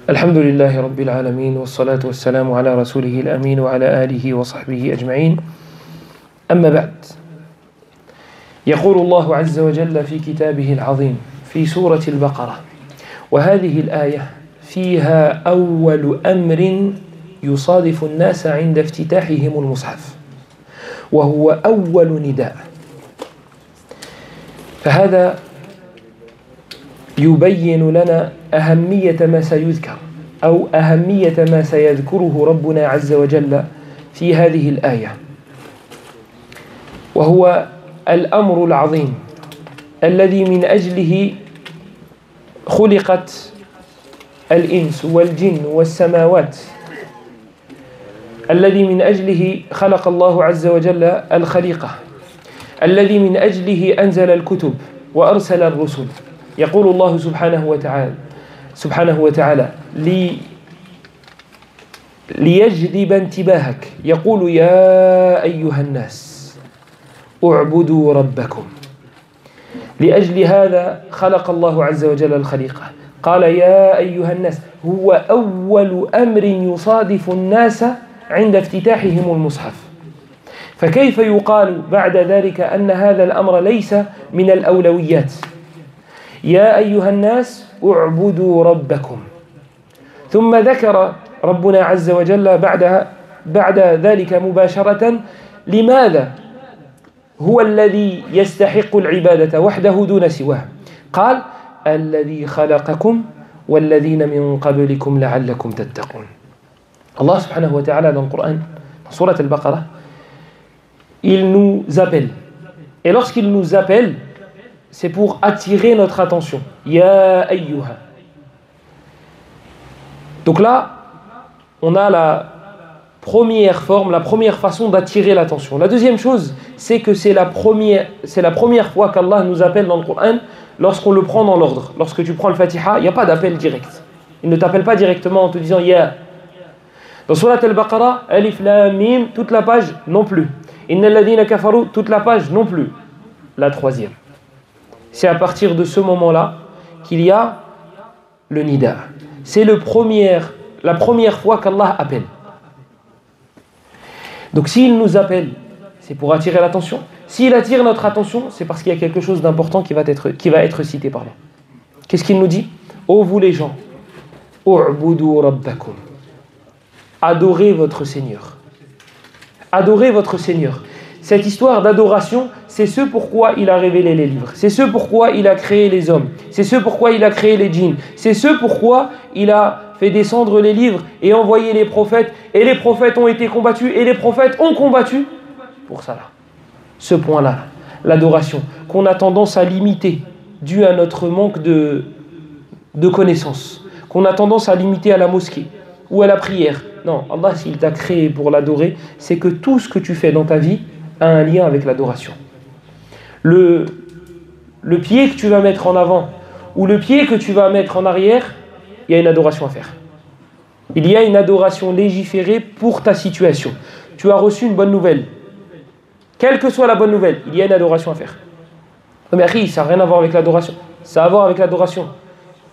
الحمد لله رب العالمين والصلاة والسلام على رسوله الأمين وعلى آله وصحبه أجمعين أما بعد يقول الله عز وجل في كتابه العظيم في سورة البقرة وهذه الآية فيها أول أمر يصادف الناس عند افتتاحهم المصحف وهو أول نداء فهذا يبين لنا أهمية ما سيذكر أو أهمية ما سيذكره ربنا عز وجل في هذه الآية وهو الأمر العظيم الذي من أجله خلقت الإنس والجن والسماوات الذي من أجله خلق الله عز وجل الخليقة الذي من أجله أنزل الكتب وأرسل الرسل يقول الله سبحانه وتعالى ليجذب انتباهك يقول يا أيها الناس اعبدوا ربكم لأجل هذا خلق الله عز وجل الخليقة قال يا أيها الناس هو أول أمر يصادف الناس عند افتتاحهم المصحف فكيف يقال بعد ذلك أن هذا الأمر ليس من الأولويات يا أيها الناس اعبدوا ربكم ثم ذكر ربنا عز وجل بعد ذلك مباشرة لماذا هو الذي يستحق العبادة وحده دون سواه قال الذي خلقكم والذين من قبلكم لعلكم تتقون Allah subhanahu wa ta'ala dans le Coran, dans Surat al-Baqarah, il nous appelle. Et lorsqu'il nous appelle, c'est pour attirer notre attention. Ya ayyuha. Donc là, on a la première forme, la première façon d'attirer l'attention. La deuxième chose, c'est que c'est la première fois qu'Allah nous appelle dans le Coran lorsqu'on le prend dans l'ordre. Lorsque tu prends le Fatiha, il n'y a pas d'appel direct. Il ne t'appelle pas directement en te disant Ya. Dans Surat al-Baqarah, Alif Lam Mim, toute la page, non plus. Innal ladhina kafaru, toute la page, non plus. La troisième. C'est à partir de ce moment-là qu'il y a le nida. C'est la première fois qu'Allah appelle. Donc s'il nous appelle, c'est pour attirer l'attention. S'il attire notre attention, c'est parce qu'il y a quelque chose d'important qui va être cité par là. Qu'est-ce qu'il nous dit ? Ô vous les gens, u'budu rabbakum. Adorez votre Seigneur. Adorez votre Seigneur. Cette histoire d'adoration, c'est ce pourquoi il a révélé les livres. C'est ce pourquoi il a créé les hommes. C'est ce pourquoi il a créé les djinns. C'est ce pourquoi il a fait descendre les livres et envoyé les prophètes. Et les prophètes ont été combattus et les prophètes ont combattu pour ça là. Ce point-là, l'adoration, qu'on a tendance à limiter dû à notre manque de connaissances, qu'on a tendance à limiter à la mosquée ou à la prière. Non, Allah, s'il t'a créé pour l'adorer, c'est que tout ce que tu fais dans ta vie a un lien avec l'adoration. Le pied que tu vas mettre en avant ou le pied que tu vas mettre en arrière, il y a une adoration à faire. Il y a une adoration légiférée pour ta situation. Tu as reçu une bonne nouvelle. Quelle que soit la bonne nouvelle, il y a une adoration à faire. Non mais ça n'a rien à voir avec l'adoration. Ça a à voir avec l'adoration.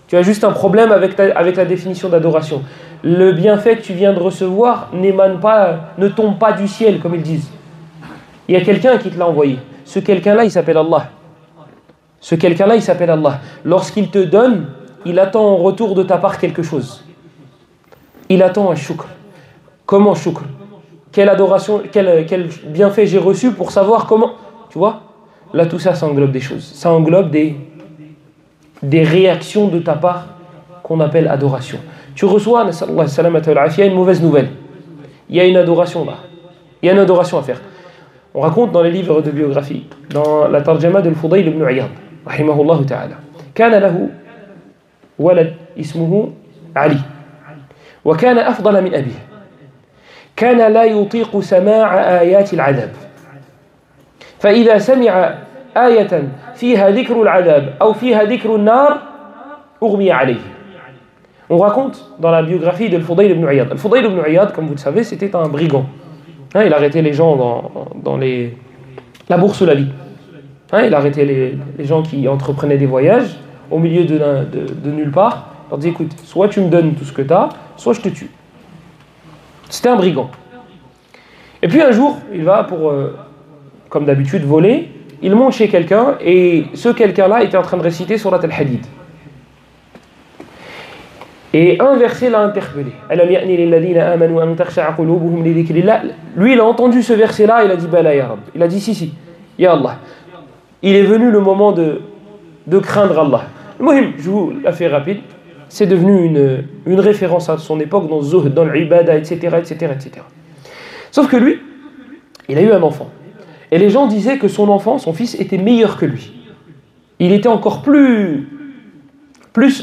Tu as juste un problème avec la définition d'adoration. Le bienfait que tu viens de recevoir ne tombe pas du ciel, comme ils disent. Il y a quelqu'un qui te l'a envoyé. Ce quelqu'un-là, il s'appelle Allah. Ce quelqu'un-là, il s'appelle Allah. Lorsqu'il te donne, il attend en retour de ta part quelque chose. Il attend un shukr. Comment shukr ? Quelle adoration, quel bienfait j'ai reçu pour savoir comment... Tu vois ? Là, tout ça, ça englobe des choses. Ça englobe des réactions de ta part qu'on appelle adoration. Tu reçois, une mauvaise nouvelle. Il y a une adoration là. Il y a une adoration à faire. On raconte dans les livres de biographie, dans la tarjama de Fudayl ibn Iyad, rahimahullah ta'ala. كان له ولد اسمه علي وكان أفضل من أبيه. كان لا يطيق سماع آيات العذاب. فإذا سمع آية فيها ذكر العذاب أو فيها ذكر النار أغمي عليه. On raconte dans la biographie de Fudayl ibn Iyad. Fudayl ibn Iyad, comme vous le savez, c'était un brigand. Il arrêtait les gens dans la bourse ou la vie. Il arrêtait les gens qui entreprenaient des voyages au milieu de nulle part. Il leur dit écoute, soit tu me donnes tout ce que tu as, soit je te tue. C'était un brigand. Et puis un jour, il va pour, comme d'habitude, voler. Il monte chez quelqu'un et ce quelqu'un-là était en train de réciter Surat al-Hadid. Et un verset l'a interpellé. Lui, il a entendu ce verset-là, il a dit Bala ya Rabb. Il a dit si, ya Allah. Il est venu le moment de craindre Allah. Je vous la fais rapide. C'est devenu une référence à son époque dans le zuhd, dans l'ibada, etc., etc., etc. Sauf que lui, il a eu un enfant. Et les gens disaient que son enfant, son fils, était meilleur que lui. Il était encore plus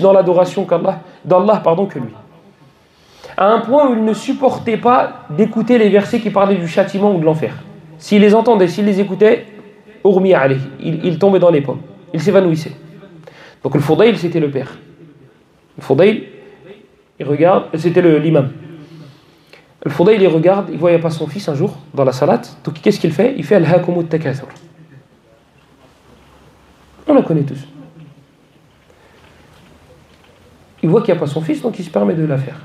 dans l'adoration d'Allah que lui. À un point où il ne supportait pas d'écouter les versets qui parlaient du châtiment ou de l'enfer. S'il les entendait, s'il les écoutait, il tombait dans les pommes. Il s'évanouissait. Donc le Fudayl, c'était le père. Le Fudayl, il regarde, c'était l'imam. Le Fudayl, il regarde, il ne voyait pas son fils un jour dans la salat. Donc qu'est-ce qu'il fait? Il fait Al-Hakumut Takathur. On la connaît tous. Il voit qu'il n'y a pas son fils, donc il se permet de la faire.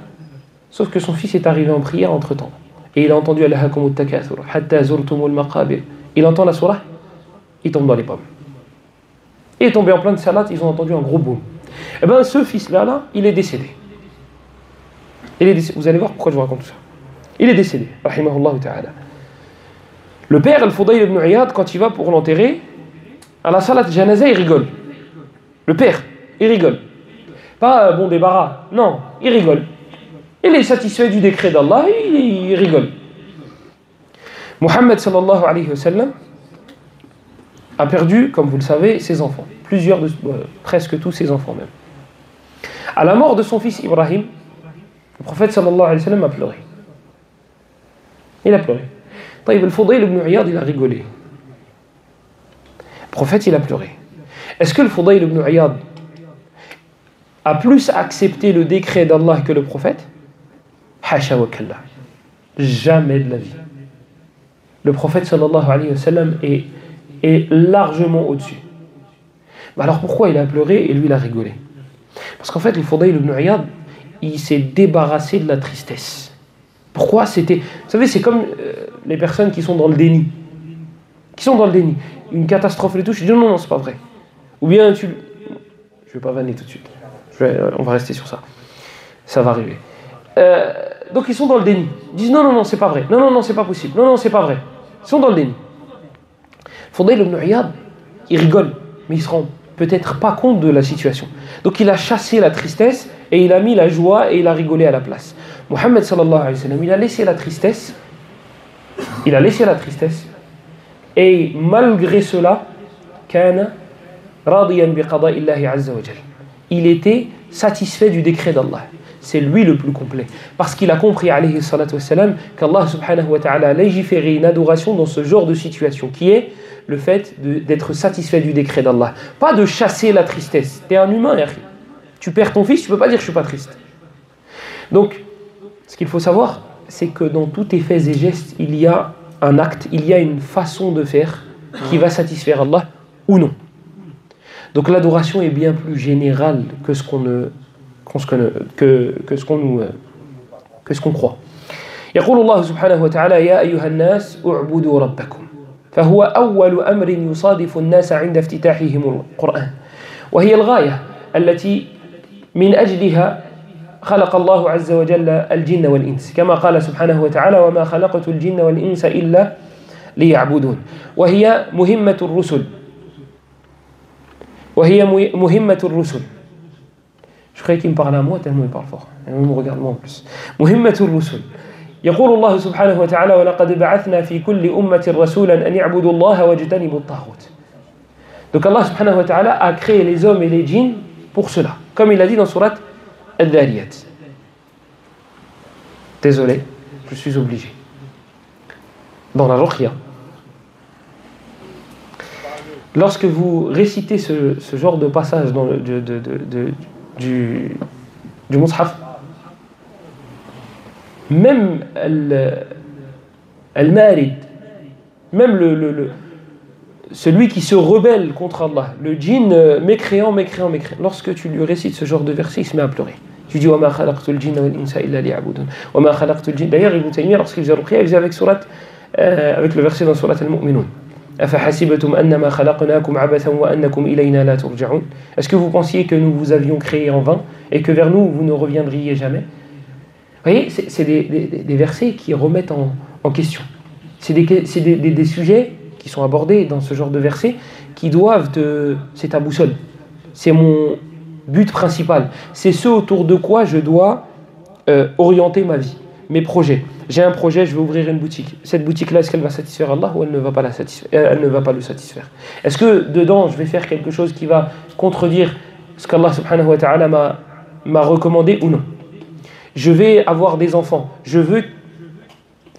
Sauf que son fils est arrivé en prière entre-temps. Et il a entendu Al-Hakumut Takathur. Hatta zurtumul maqabir. Il entend la surah, il tombe dans les pommes. Il est tombé en pleine salat, ils ont entendu un gros boom. Et bien ce fils-là, il est décédé. Vous allez voir pourquoi je vous raconte tout ça. Il est décédé, rahimahullah ta'ala. Le père, Al-Fudayl ibn Iyad, quand il va pour l'enterrer, à la salat janaza, il rigole. Le père, il rigole. Pas bon débarras, non, il rigole. Il est satisfait du décret d'Allah, il rigole. Muhammad sallallahu alayhi wa sallam a perdu, comme vous le savez, ses enfants. Presque tous ses enfants même. À la mort de son fils Ibrahim, le prophète sallallahu alayhi wa sallam a pleuré. Il a pleuré. Le Fudayl ibn Iyad, il a rigolé. Le prophète, il a pleuré. Est-ce que le Fudayl ibn Iyad a plus accepté le décret d'Allah que le prophète? Hasha wa kalla. Jamais de la vie. Le prophète sallallahu alayhi wa sallam est largement au-dessus. Alors pourquoi il a pleuré et lui il a rigolé? Parce qu'en fait, le Fudayl ibn Iyad, il s'est débarrassé de la tristesse. Pourquoi? Vous savez, c'est comme les personnes qui sont dans le déni. Une catastrophe les touche, je dis non, c'est pas vrai. Ou bien je vais pas vanner tout de suite. On va rester sur ça. Ça va arriver. Donc ils sont dans le déni. Ils disent non, c'est pas vrai. Non, c'est pas possible. Non, c'est pas vrai. Ils sont dans le déni. Fudayl ibn Iyad, il rigole, mais il se rend peut-être pas compte de la situation. Donc il a chassé la tristesse et il a mis la joie et il a rigolé à la place. Muhammad sallallahu alayhi wa sallam, il a laissé la tristesse. Et malgré cela, kana radiyan bi qada'illahi azza wa jalla. Il était satisfait du décret d'Allah. C'est lui le plus complet. Parce qu'il a compris, alayhi salatu wassalam, qu'Allah subhanahu wa ta'ala a légiféré une adoration dans ce genre de situation, qui est le fait d'être satisfait du décret d'Allah. Pas de chasser la tristesse. Tu es un humain, tu perds ton fils, tu ne peux pas dire je ne suis pas triste. Donc, ce qu'il faut savoir, c'est que dans tous tes faits et gestes, il y a un acte, il y a une façon de faire qui va satisfaire Allah ou non. Donc l'adoration est bien plus générale que ce qu'on croit. يقول الله سبحانه وتعالى يا أيها الناس اعبدوا ربكم فهو أول أمر يصادف الناس عند افتتاحهم القرآن وهي الغاية التي من أجلها خلق الله عز وجل الجن والإنس كما قال سبحانه وتعالى وما خلقت الجن والإنس إلا ليعبدون وهي مهمة الرسل Je croyais qu'il me parlait à moi tellement il parle fort. Il me regarde moi en plus. مهمة الرسل. يقول الله سبحانه وتعالى ولقد بعثنا في كل أمة رسولا أن يعبدوا الله واجتنبوا الطاغوت. Donc Allah subhanahu wa ta'ala a créé les hommes et les djinns pour cela. Comme il a dit dans surat Al-Dhariyat. Désolé, je suis obligé. Dans la Ruqya, lorsque vous récitez ce genre de passage dans du Mus'haf, même Al-Marid, même celui qui se rebelle contre Allah, le djinn mécréant, lorsque tu lui récites ce genre de verset, il se met à pleurer. Tu dis وَمَا خَلَقْتُ الْجِنَّ وَالْإِنسَ إِلَّا لِيَعْبُدُونَ وَمَا خَلَقْتُ الْجِنَّ. D'ailleurs, Ibn Taymiyyah, lorsqu'il faisait ruqya, il faisait avec le verset dans Surat Al-Mu'minun. أَفَحَسِبْتُمْ أَنَّمَا خَلَقْنَاكُمْ عَبَثًا وَأَنَّكُمْ إِلَيْنَا لَا تُرْجَعُونَ. Est-ce que vous pensiez que nous vous avions créé en vain et que vers nous vous ne reviendriez jamais? Vous voyez, c'est des versets qui remettent en question. C'est des sujets qui sont abordés dans ce genre de versets qui doivent c'est ta boussole. C'est mon but principal. C'est ce autour de quoi je dois orienter ma vie, mes projets. J'ai un projet, je vais ouvrir une boutique. Cette boutique-là, est-ce qu'elle va satisfaire Allah ou elle ne va pas le satisfaire? Est-ce que dedans, je vais faire quelque chose qui va contredire ce qu'Allah subhanahu wa ta'ala m'a recommandé ou non? Je vais avoir des enfants. Je veux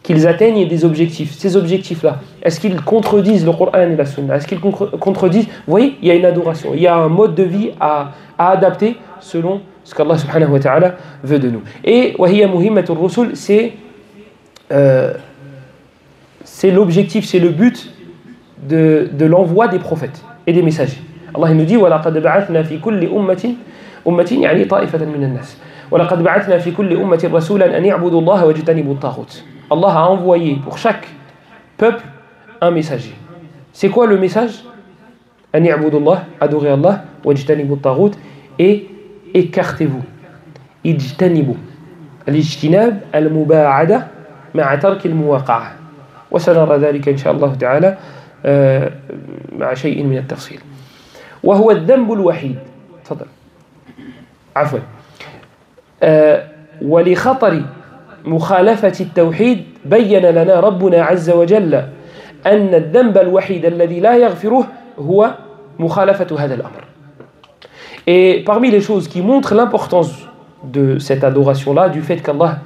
qu'ils atteignent des objectifs. Ces objectifs-là, est-ce qu'ils contredisent le Coran et la Sunna? Est-ce qu'ils contredisent? Vous voyez, il y a une adoration. Il y a un mode de vie à adapter selon ce qu'Allah subhanahu wa ta'ala veut de nous. Et وَهِيَ مُهِمَّةُ الرُّسُلِ, c'est l'objectif, c'est le but de l'envoi des prophètes et des messagers. Allah nous dit وَلَقَدْ بَعَثْنَا فِي كُلِّ أُمَّةٍ يعني طائفة من الناس وَلَقَدْ بَعَثْنَا فِي كُلِّ أُمَّةٍ رَسُولًا أَنْ يَعْبُدُوا اللَّهَ وَاجْتَنِبُوا الطَّاغُوتَ. Allah a envoyé pour chaque peuple un messager. C'est quoi le message? أَنْ يَعْبُدُوا اللَّهَ, adorer Allah, وَاجْتَنِبُوا الطَّاغُوتَ, et écartez-vous. اجتنبوا. الاجتناب المباعدة مع ترك المواقعة. وسنرى ذلك إن شاء الله تعالى مع شيء من التفصيل. وهو الذنب الوحيد. تفضل. عفوا. ولخطر مخالفة التوحيد بين لنا ربنا عز وجل أن الذنب الوحيد الذي لا يغفره هو مخالفة هذا الأمر. Et parmi les choses qui montrent l'importance de cette adoration-là, du fait qu'Allah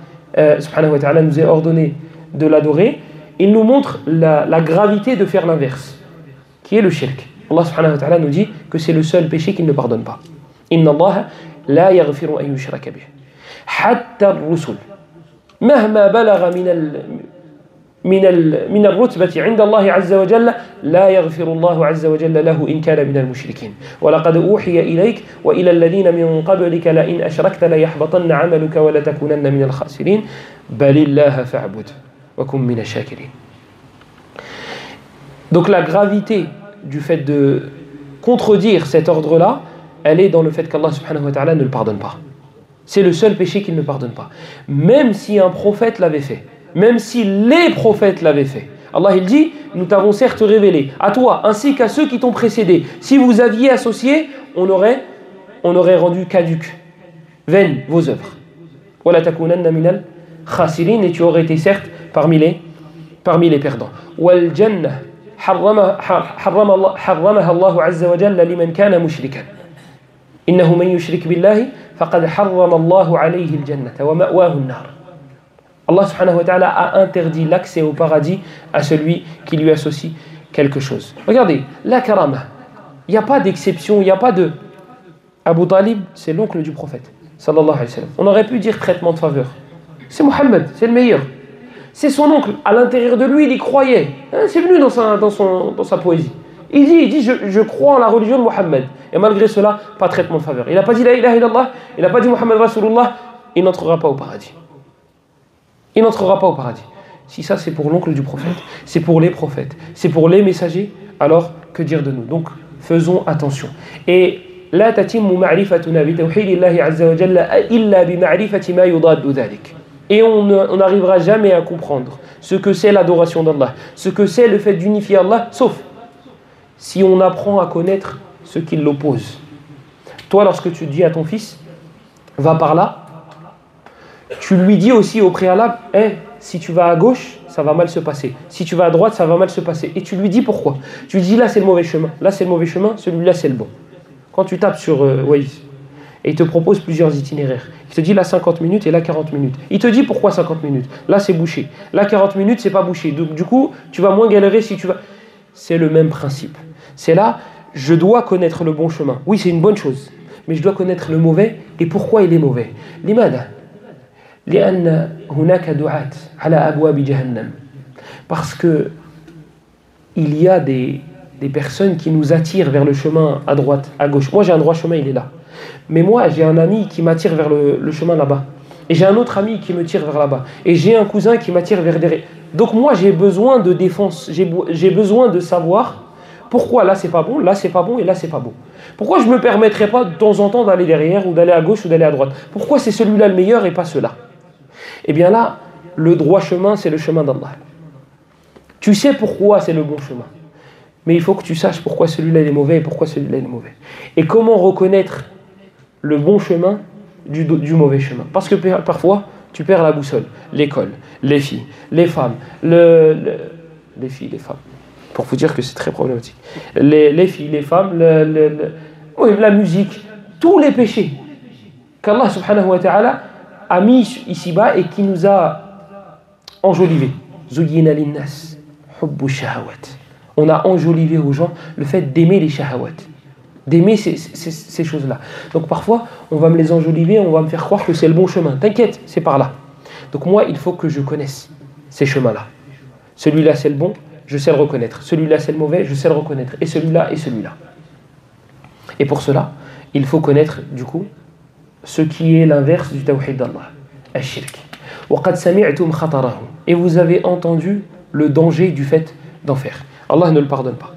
subhanahu wa ta'ala nous ait ordonné de l'adorer, il nous montre la gravité de faire l'inverse, qui est le shirk. Allah subhanahu wa ta'ala nous dit que c'est le seul péché qu'il ne pardonne pas. Inna Allah la yaghfiru an yushraka bih. Hatta ar-rusul. مهما بلغ من الرتبة عند الله عز وجل لا يغفر الله عز وجل له إن كان من المشركين ولقد أوحي إليك وإلى الذين من قبلك لئن أشركت ليحبطن عملك ولتكونن من الخاسرين بل الله فاعبد وكن من الشاكرين. Donc la gravité du fait de contredire cet ordre-là, elle est dans le fait qu'Allah subhanahu wa ta'ala ne le pardonne pas. C'est le seul péché qu'il ne pardonne pas. Même si un prophète l'avait fait, même si les prophètes l'avaient fait. Allah il dit, nous t'avons certes révélé à toi ainsi qu'à ceux qui t'ont précédé. Si vous aviez associé, on aurait rendu caduques, vaines vos œuvres. وَلَا تَكُونَنَّ مِنَ الْخَاسِرِينَ, et tu aurais été certes parmi les perdants. وَالْجَنَّةِ حرمها الله عز وجل لمن كان مشركا. إنه من يشرك بالله فقد حرم الله عليه الجنة ومأواه النار. Allah subhanahu wa ta'ala a interdit l'accès au paradis à celui qui lui associe quelque chose. Regardez, la karama, il n'y a pas d'exception, il n'y a pas de... Abu Talib, c'est l'oncle du prophète, sallallahu alayhi wa sallam. On aurait pu dire traitement de faveur. C'est Mohammed, c'est le meilleur. C'est son oncle, à l'intérieur de lui, il y croyait. C'est venu dans sa poésie. Il dit je crois en la religion de Mohammed. Et malgré cela, pas de traitement de faveur. Il n'a pas dit la ilaha illallah, il n'a pas dit Mohammed Rasulullah, il n'entrera pas au paradis. Il n'entrera pas au paradis. Si ça c'est pour l'oncle du prophète, c'est pour les prophètes, c'est pour les messagers, alors que dire de nous? Donc faisons attention. Et la tatimmu ma'rifatuna bi tawhidillahi azza wa jalla illa bi ma'rifati ma yudaddu dhalik. Et on n'arrivera jamais à comprendre ce que c'est l'adoration d'Allah, ce que c'est le fait d'unifier Allah, sauf si on apprend à connaître ce qui l'oppose. Toi, lorsque tu dis à ton fils, va par là, tu lui dis aussi au préalable, si tu vas à gauche, ça va mal se passer. Si tu vas à droite, ça va mal se passer. Et tu lui dis pourquoi. Tu lui dis, là c'est le mauvais chemin, là c'est le mauvais chemin, celui-là c'est le bon. Quand tu tapes sur Waze, et il te propose plusieurs itinéraires, il te dit là 50 minutes et là 40 minutes. Il te dit pourquoi 50 minutes. Là c'est bouché. Là 40 minutes, c'est pas bouché. Donc du coup, tu vas moins galérer si tu vas... C'est le même principe. C'est là, je dois connaître le bon chemin. Oui, c'est une bonne chose. Mais je dois connaître le mauvais et pourquoi il est mauvais. Limada. لأن هناك دعاة على أبواب جهنم. Parce que il y a des des personnes qui nous attirent vers le chemin à droite, à gauche. Moi, j'ai un droit chemin, il est là. Mais moi, j'ai un ami qui m'attire vers le chemin là-bas. Et j'ai un autre ami qui me tire vers là-bas. Et j'ai un cousin qui m'attire vers derrière. Donc moi, j'ai besoin de défense. J'ai besoin de savoir pourquoi là, c'est pas bon, là, c'est pas bon et là, c'est pas bon. Pourquoi je ne me permettrais pas de temps en temps d'aller derrière ou d'aller à gauche ou d'aller à droite? Pourquoi c'est celui-là le meilleur et pas ceux-là? Eh bien là, le droit chemin, c'est le chemin d'Allah. Tu sais pourquoi c'est le bon chemin. Mais il faut que tu saches pourquoi celui-là est mauvais et pourquoi celui-là est mauvais. Et comment reconnaître le bon chemin du mauvais chemin. Parce que parfois, tu perds la boussole. L'école, les filles, les femmes, les filles, les femmes. Pour vous dire que c'est très problématique. Les filles, les femmes, oui, la musique, tous les péchés qu'Allah subhanahu wa ta'ala a mis ici-bas et qui nous a enjolivés. Zuyyina linnas hubbu shahawat. On a enjolivé aux gens le fait d'aimer les shahawat, d'aimer ces choses-là. Donc parfois, on va me les enjoliver, on va me faire croire que c'est le bon chemin. T'inquiète, c'est par là. Donc moi, il faut que je connaisse ces chemins-là. Celui-là, c'est le bon, je sais le reconnaître. Celui-là, c'est le mauvais, je sais le reconnaître. Et celui-là, et celui-là. Et pour cela, il faut connaître, du coup, ce qui est l'inverse du tawhid d'Allah, al-shirk. وَقَدْ سَمِعْتُمْ خَطَرَهُ. Et vous avez entendu le danger du fait d'en faire. Allah ne le pardonne pas.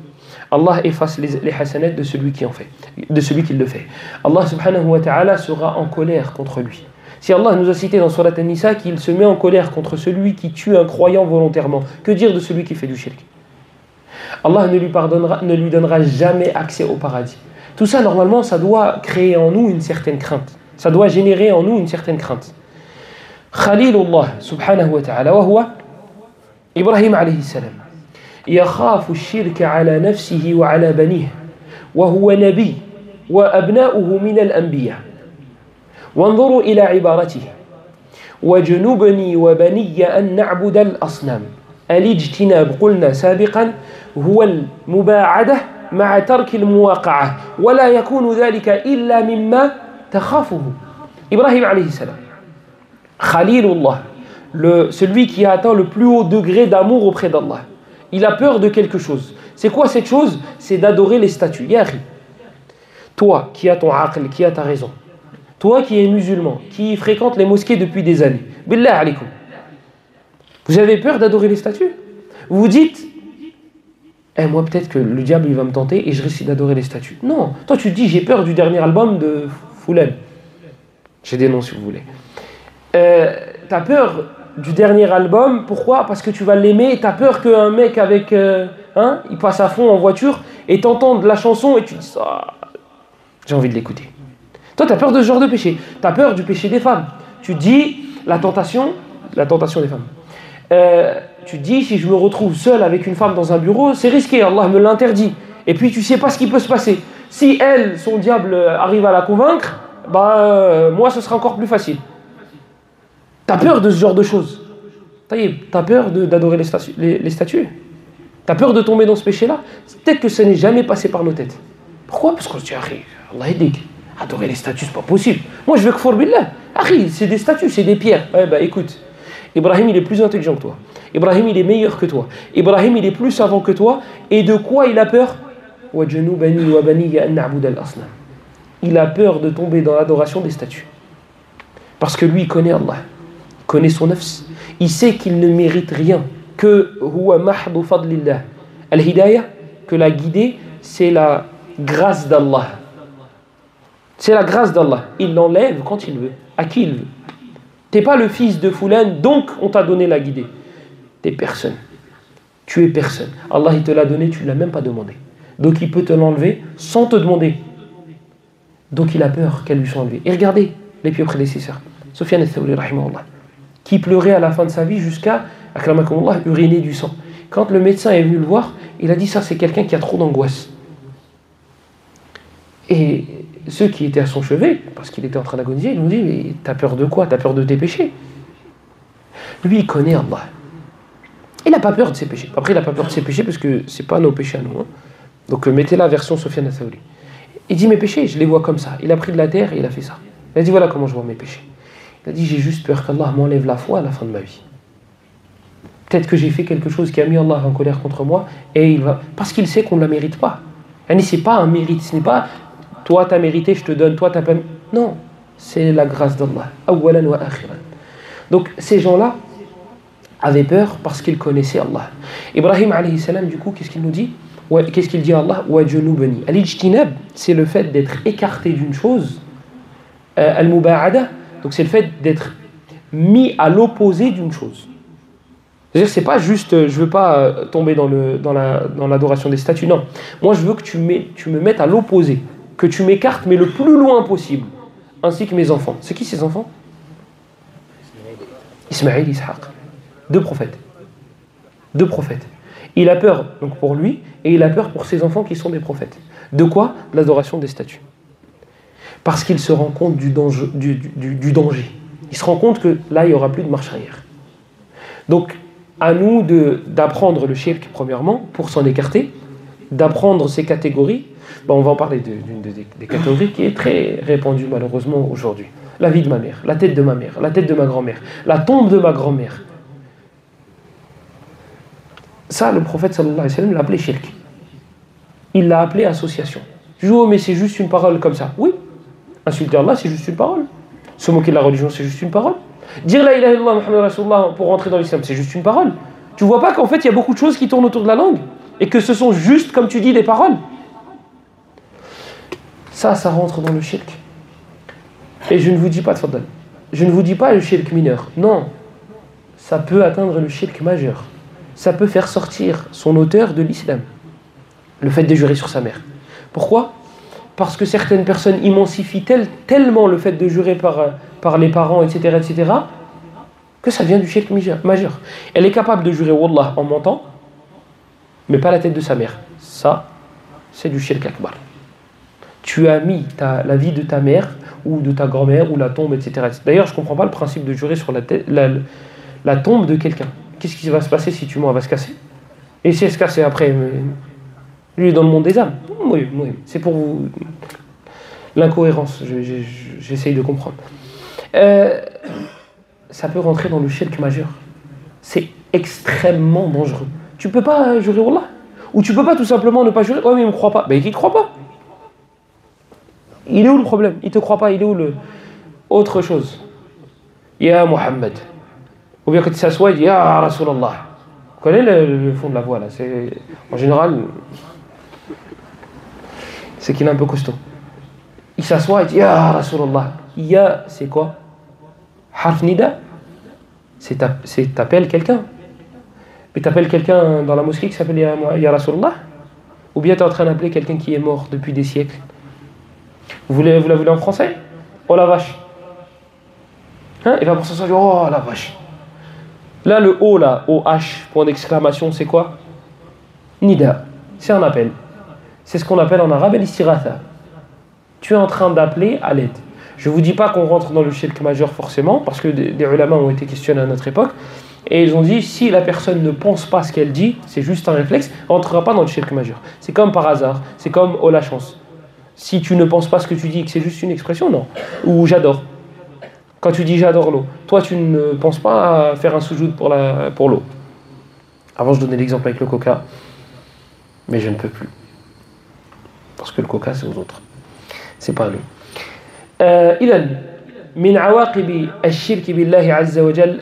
Allah efface les hasanats de celui qui en fait, de celui qui le fait. Allah subhanahu wa ta'ala sera en colère contre lui. Si Allah nous a cité dans Surat An-Nisa qu'il se met en colère contre celui qui tue un croyant volontairement, que dire de celui qui fait du shirk? Allah ne lui donnera jamais accès au paradis. Tout ça, normalement, ça doit créer en nous une certaine crainte. Ça doit générer en nous une certaine crainte. Khalilullah subhanahu wa ta'ala, wa huwa Ibrahim alayhi salam. يخاف الشرك على نفسه وعلى بنيه وهو نبي وأبناؤه من الأنبياء وانظروا إلى عبارته وجنبني وبني أن نعبد الأصنام. الاجتناب قلنا سابقا هو المباعدة مع ترك المواقعة ولا يكون ذلك إلا مما تخافه. Ibrahim alayhi salam, Khalilullah, celui qui a atteint le plus haut degré d'amour auprès d'Allah. Il a peur de quelque chose. C'est quoi cette chose? C'est d'adorer les statues. Yahri, toi qui as ton aql, qui as ta raison, toi qui es musulman, qui fréquente les mosquées depuis des années, billah alaykoum, vous avez peur d'adorer les statues? Vous vous dites, moi peut-être que le diable il va me tenter et je risque d'adorer les statues. Non, toi tu te dis j'ai peur du dernier album de Foulen. J'ai des noms si vous voulez. T'as peur du dernier album, pourquoi? Parce que tu vas l'aimer et tu as peur qu'un mec avec il passe à fond en voiture et t'entende la chanson et tu dis ça, j'ai envie de l'écouter. Toi tu as peur de ce genre de péché, tu as peur du péché des femmes. Tu dis la tentation des femmes. Tu dis si je me retrouve seul avec une femme dans un bureau, c'est risqué, Allah me l'interdit. Et puis tu sais pas ce qui peut se passer. Si elle, son diable arrive à la convaincre, moi ce sera encore plus facile. T'as peur de ce genre de choses. T'as peur d'adorer les statues. T'as peur de tomber dans ce péché-là. Peut-être que ça n'est jamais passé par nos têtes. Pourquoi? Parce qu'on se dit, Allah édik, adorer les statues, c'est pas possible. Moi, je veux que for billah. C'est des statues, c'est des pierres. Écoute, Ibrahim, il est plus intelligent que toi. Ibrahim, il est meilleur que toi. Ibrahim, il est plus savant que toi. Et de quoi il a peur? Il a peur de tomber dans l'adoration des statues. Parce que lui, il connaît Allah. Connaît son nafs, il sait qu'il ne mérite rien, que huwa mahdu fadlillah. Al-hidayah, que la guidée, c'est la grâce d'Allah. C'est la grâce d'Allah. Il l'enlève quand il veut, à qui il veut. T'es pas le fils de Foulan, donc on t'a donné la guidée. T'es personne. Tu es personne. Allah, il te l'a donné, tu ne l'as même pas demandé. Donc il peut te l'enlever sans te demander. Donc il a peur qu'elle lui soit enlevée. Et regardez les pieux prédécesseurs. Sufyan al-Thawri, rahimahullah, qui pleurait à la fin de sa vie jusqu'à, akramakumullah, uriner du sang. Quand le médecin est venu le voir, il a dit ça, c'est quelqu'un qui a trop d'angoisse. Et ceux qui étaient à son chevet, parce qu'il était en train d'agoniser, ils lui ont dit, mais t'as peur de quoi? T'as peur de tes péchés? Lui, il connaît Allah. Il n'a pas peur de ses péchés. Après, il n'a pas peur de ses péchés parce que ce n'est pas nos péchés à nous. Donc, mettez la version Sufyan al-Thawri. Il dit, mes péchés, je les vois comme ça. Il a pris de la terre et il a fait ça. Il a dit, voilà comment je vois mes péchés. Il a dit, j'ai juste peur qu'Allah m'enlève la foi à la fin de ma vie. Peut-être que j'ai fait quelque chose qui a mis Allah en colère contre moi, et il va... Parce qu'il sait qu'on ne la mérite pas. Ce n'est pas un mérite, ce n'est pas toi t'as mérité, je te donne, toi t'as pas... Non, c'est la grâce d'Allah. Awalan wa akhiran. Donc ces gens-là avaient peur parce qu'ils connaissaient Allah. Ibrahim alayhi salam, du coup, qu'est-ce qu'il nous dit? Qu'est-ce qu'il dit à Allah? Wa junubani. Al-ijtinab, c'est le fait d'être écarté d'une chose. Al-muba'ada, donc c'est le fait d'être mis à l'opposé d'une chose. C'est-à-dire, c'est pas juste, je veux pas tomber dans l'adoration des statues, non. Moi, je veux que tu me mettes à l'opposé, que tu m'écartes, mais le plus loin possible, ainsi que mes enfants. C'est qui ces enfants? Ismaïl, Ishaq. Deux prophètes. Il a peur donc pour lui, et il a peur pour ses enfants qui sont des prophètes. De quoi? De l'adoration des statues. Parce qu'il se rend compte du danger. Il se rend compte que là, il n'y aura plus de marche arrière. Donc, à nous d'apprendre le shirk, premièrement, pour s'en écarter, d'apprendre ces catégories. On va en parler d'une des catégories qui est très répandue, malheureusement, aujourd'hui. La vie de ma mère, la tête de ma mère, la tête de ma grand-mère, la tombe de ma grand-mère. Ça, le prophète, sallallahu alayhi wa sallam, l'a appelé shirk. Il l'a appelé association. Je dis, oh, mais c'est juste une parole comme ça. Oui, insulter Allah, c'est juste une parole. Se moquer de la religion, c'est juste une parole. Dire la ilaha illallah Muhammad Rasulullah pour rentrer dans l'islam, c'est juste une parole. Tu vois pas qu'en fait il y a beaucoup de choses qui tournent autour de la langue et que ce sont juste, comme tu dis, des paroles. Ça rentre dans le shirk. Et je ne vous dis pas, tfaddal, je ne vous dis pas le shirk mineur. Non, ça peut atteindre le shirk majeur. Ça peut faire sortir son auteur de l'islam. Le fait de jurer sur sa mère. Pourquoi? Parce que certaines personnes immensifient tellement le fait de jurer par les parents, etc., que ça vient du shirk majeur. Elle est capable de jurer Wallah en mentant, mais pas la tête de sa mère. Ça, c'est du shirk akbar. Tu as mis la vie de ta mère, ou de ta grand-mère, ou la tombe, etc. D'ailleurs, je ne comprends pas le principe de jurer sur la tombe de quelqu'un. Qu'est-ce qui va se passer si tu mens? Elle va se casser. Et si elle se casse après, lui est dans le monde des âmes. Oui. C'est pour vous... L'incohérence, j'essaye de comprendre. Ça peut rentrer dans le shirk majeur. C'est extrêmement dangereux. Tu peux pas jurer Wallah. Ou tu peux pas tout simplement ne pas jurer. Ouais, mais il me croit pas. Ben, il ne croit pas. Il est où le problème? Il te croit pas. Il est où le... Autre chose. Ya Muhammad. Ou bien quand il s'assoit, il dit Ya Rasulallah. Vous connaissez le fond de la voix là? En général, c'est qu'il est un peu costaud. Il s'assoit et dit Ya Rasulallah. Ya, c'est quoi? Harf nida. C'est t'appelles quelqu'un. Mais t'appelles quelqu'un dans la mosquée qui s'appelle Ya Rasulallah? Ou bien tu es en train d'appeler quelqu'un qui est mort depuis des siècles? Vous la voulez en français? Oh la vache. Hein? Et va pour ça, oh la vache. Là, le O, là, OH, point d'exclamation, c'est quoi? Nida. C'est un appel. C'est ce qu'on appelle en arabe l'istiratha. Tu es en train d'appeler à l'aide. Je ne vous dis pas qu'on rentre dans le shirk majeur forcément, parce que des ulama ont été questionnés à notre époque, et ils ont dit, si la personne ne pense pas ce qu'elle dit, c'est juste un réflexe, elle ne rentrera pas dans le shirk majeur. C'est comme par hasard, c'est comme oh la chance. Si tu ne penses pas ce que tu dis et que c'est juste une expression, non. Ou j'adore. Quand tu dis j'adore l'eau, toi tu ne penses pas à faire un soujoud pour l'eau. Avant je donnais l'exemple avec le coca, mais je ne peux plus. Parce que le coca c'est aux autres. C'est pas à nous. إذن من عواقب الشرك بالله عز وجل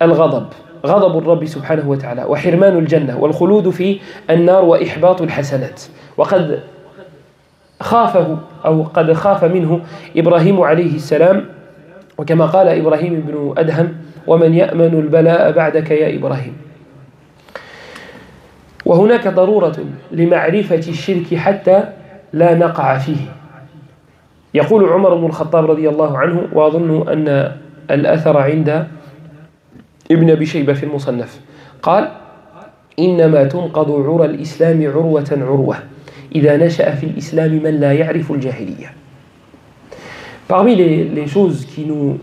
الغضب غضب الرب سبحانه وتعالى وحرمان الجنة والخلود في النار وإحباط الحسنات وقد قد خاف منه إبراهيم عليه السلام وكما قال إبراهيم بن أدهم ومن يأمن البلاء بعدك يا إبراهيم. وهناك ضرورة لمعرفة الشرك حتى لا نقع فيه. يقول عمر بن الخطاب رضي الله عنه وأظن أن الأثر عند ابن أبي شيبة في المصنف قال إنما تنقض عرى الإسلام عروة عروة إذا نشأ في الإسلام من لا يعرف الجاهلية. Parmi les choses qui nous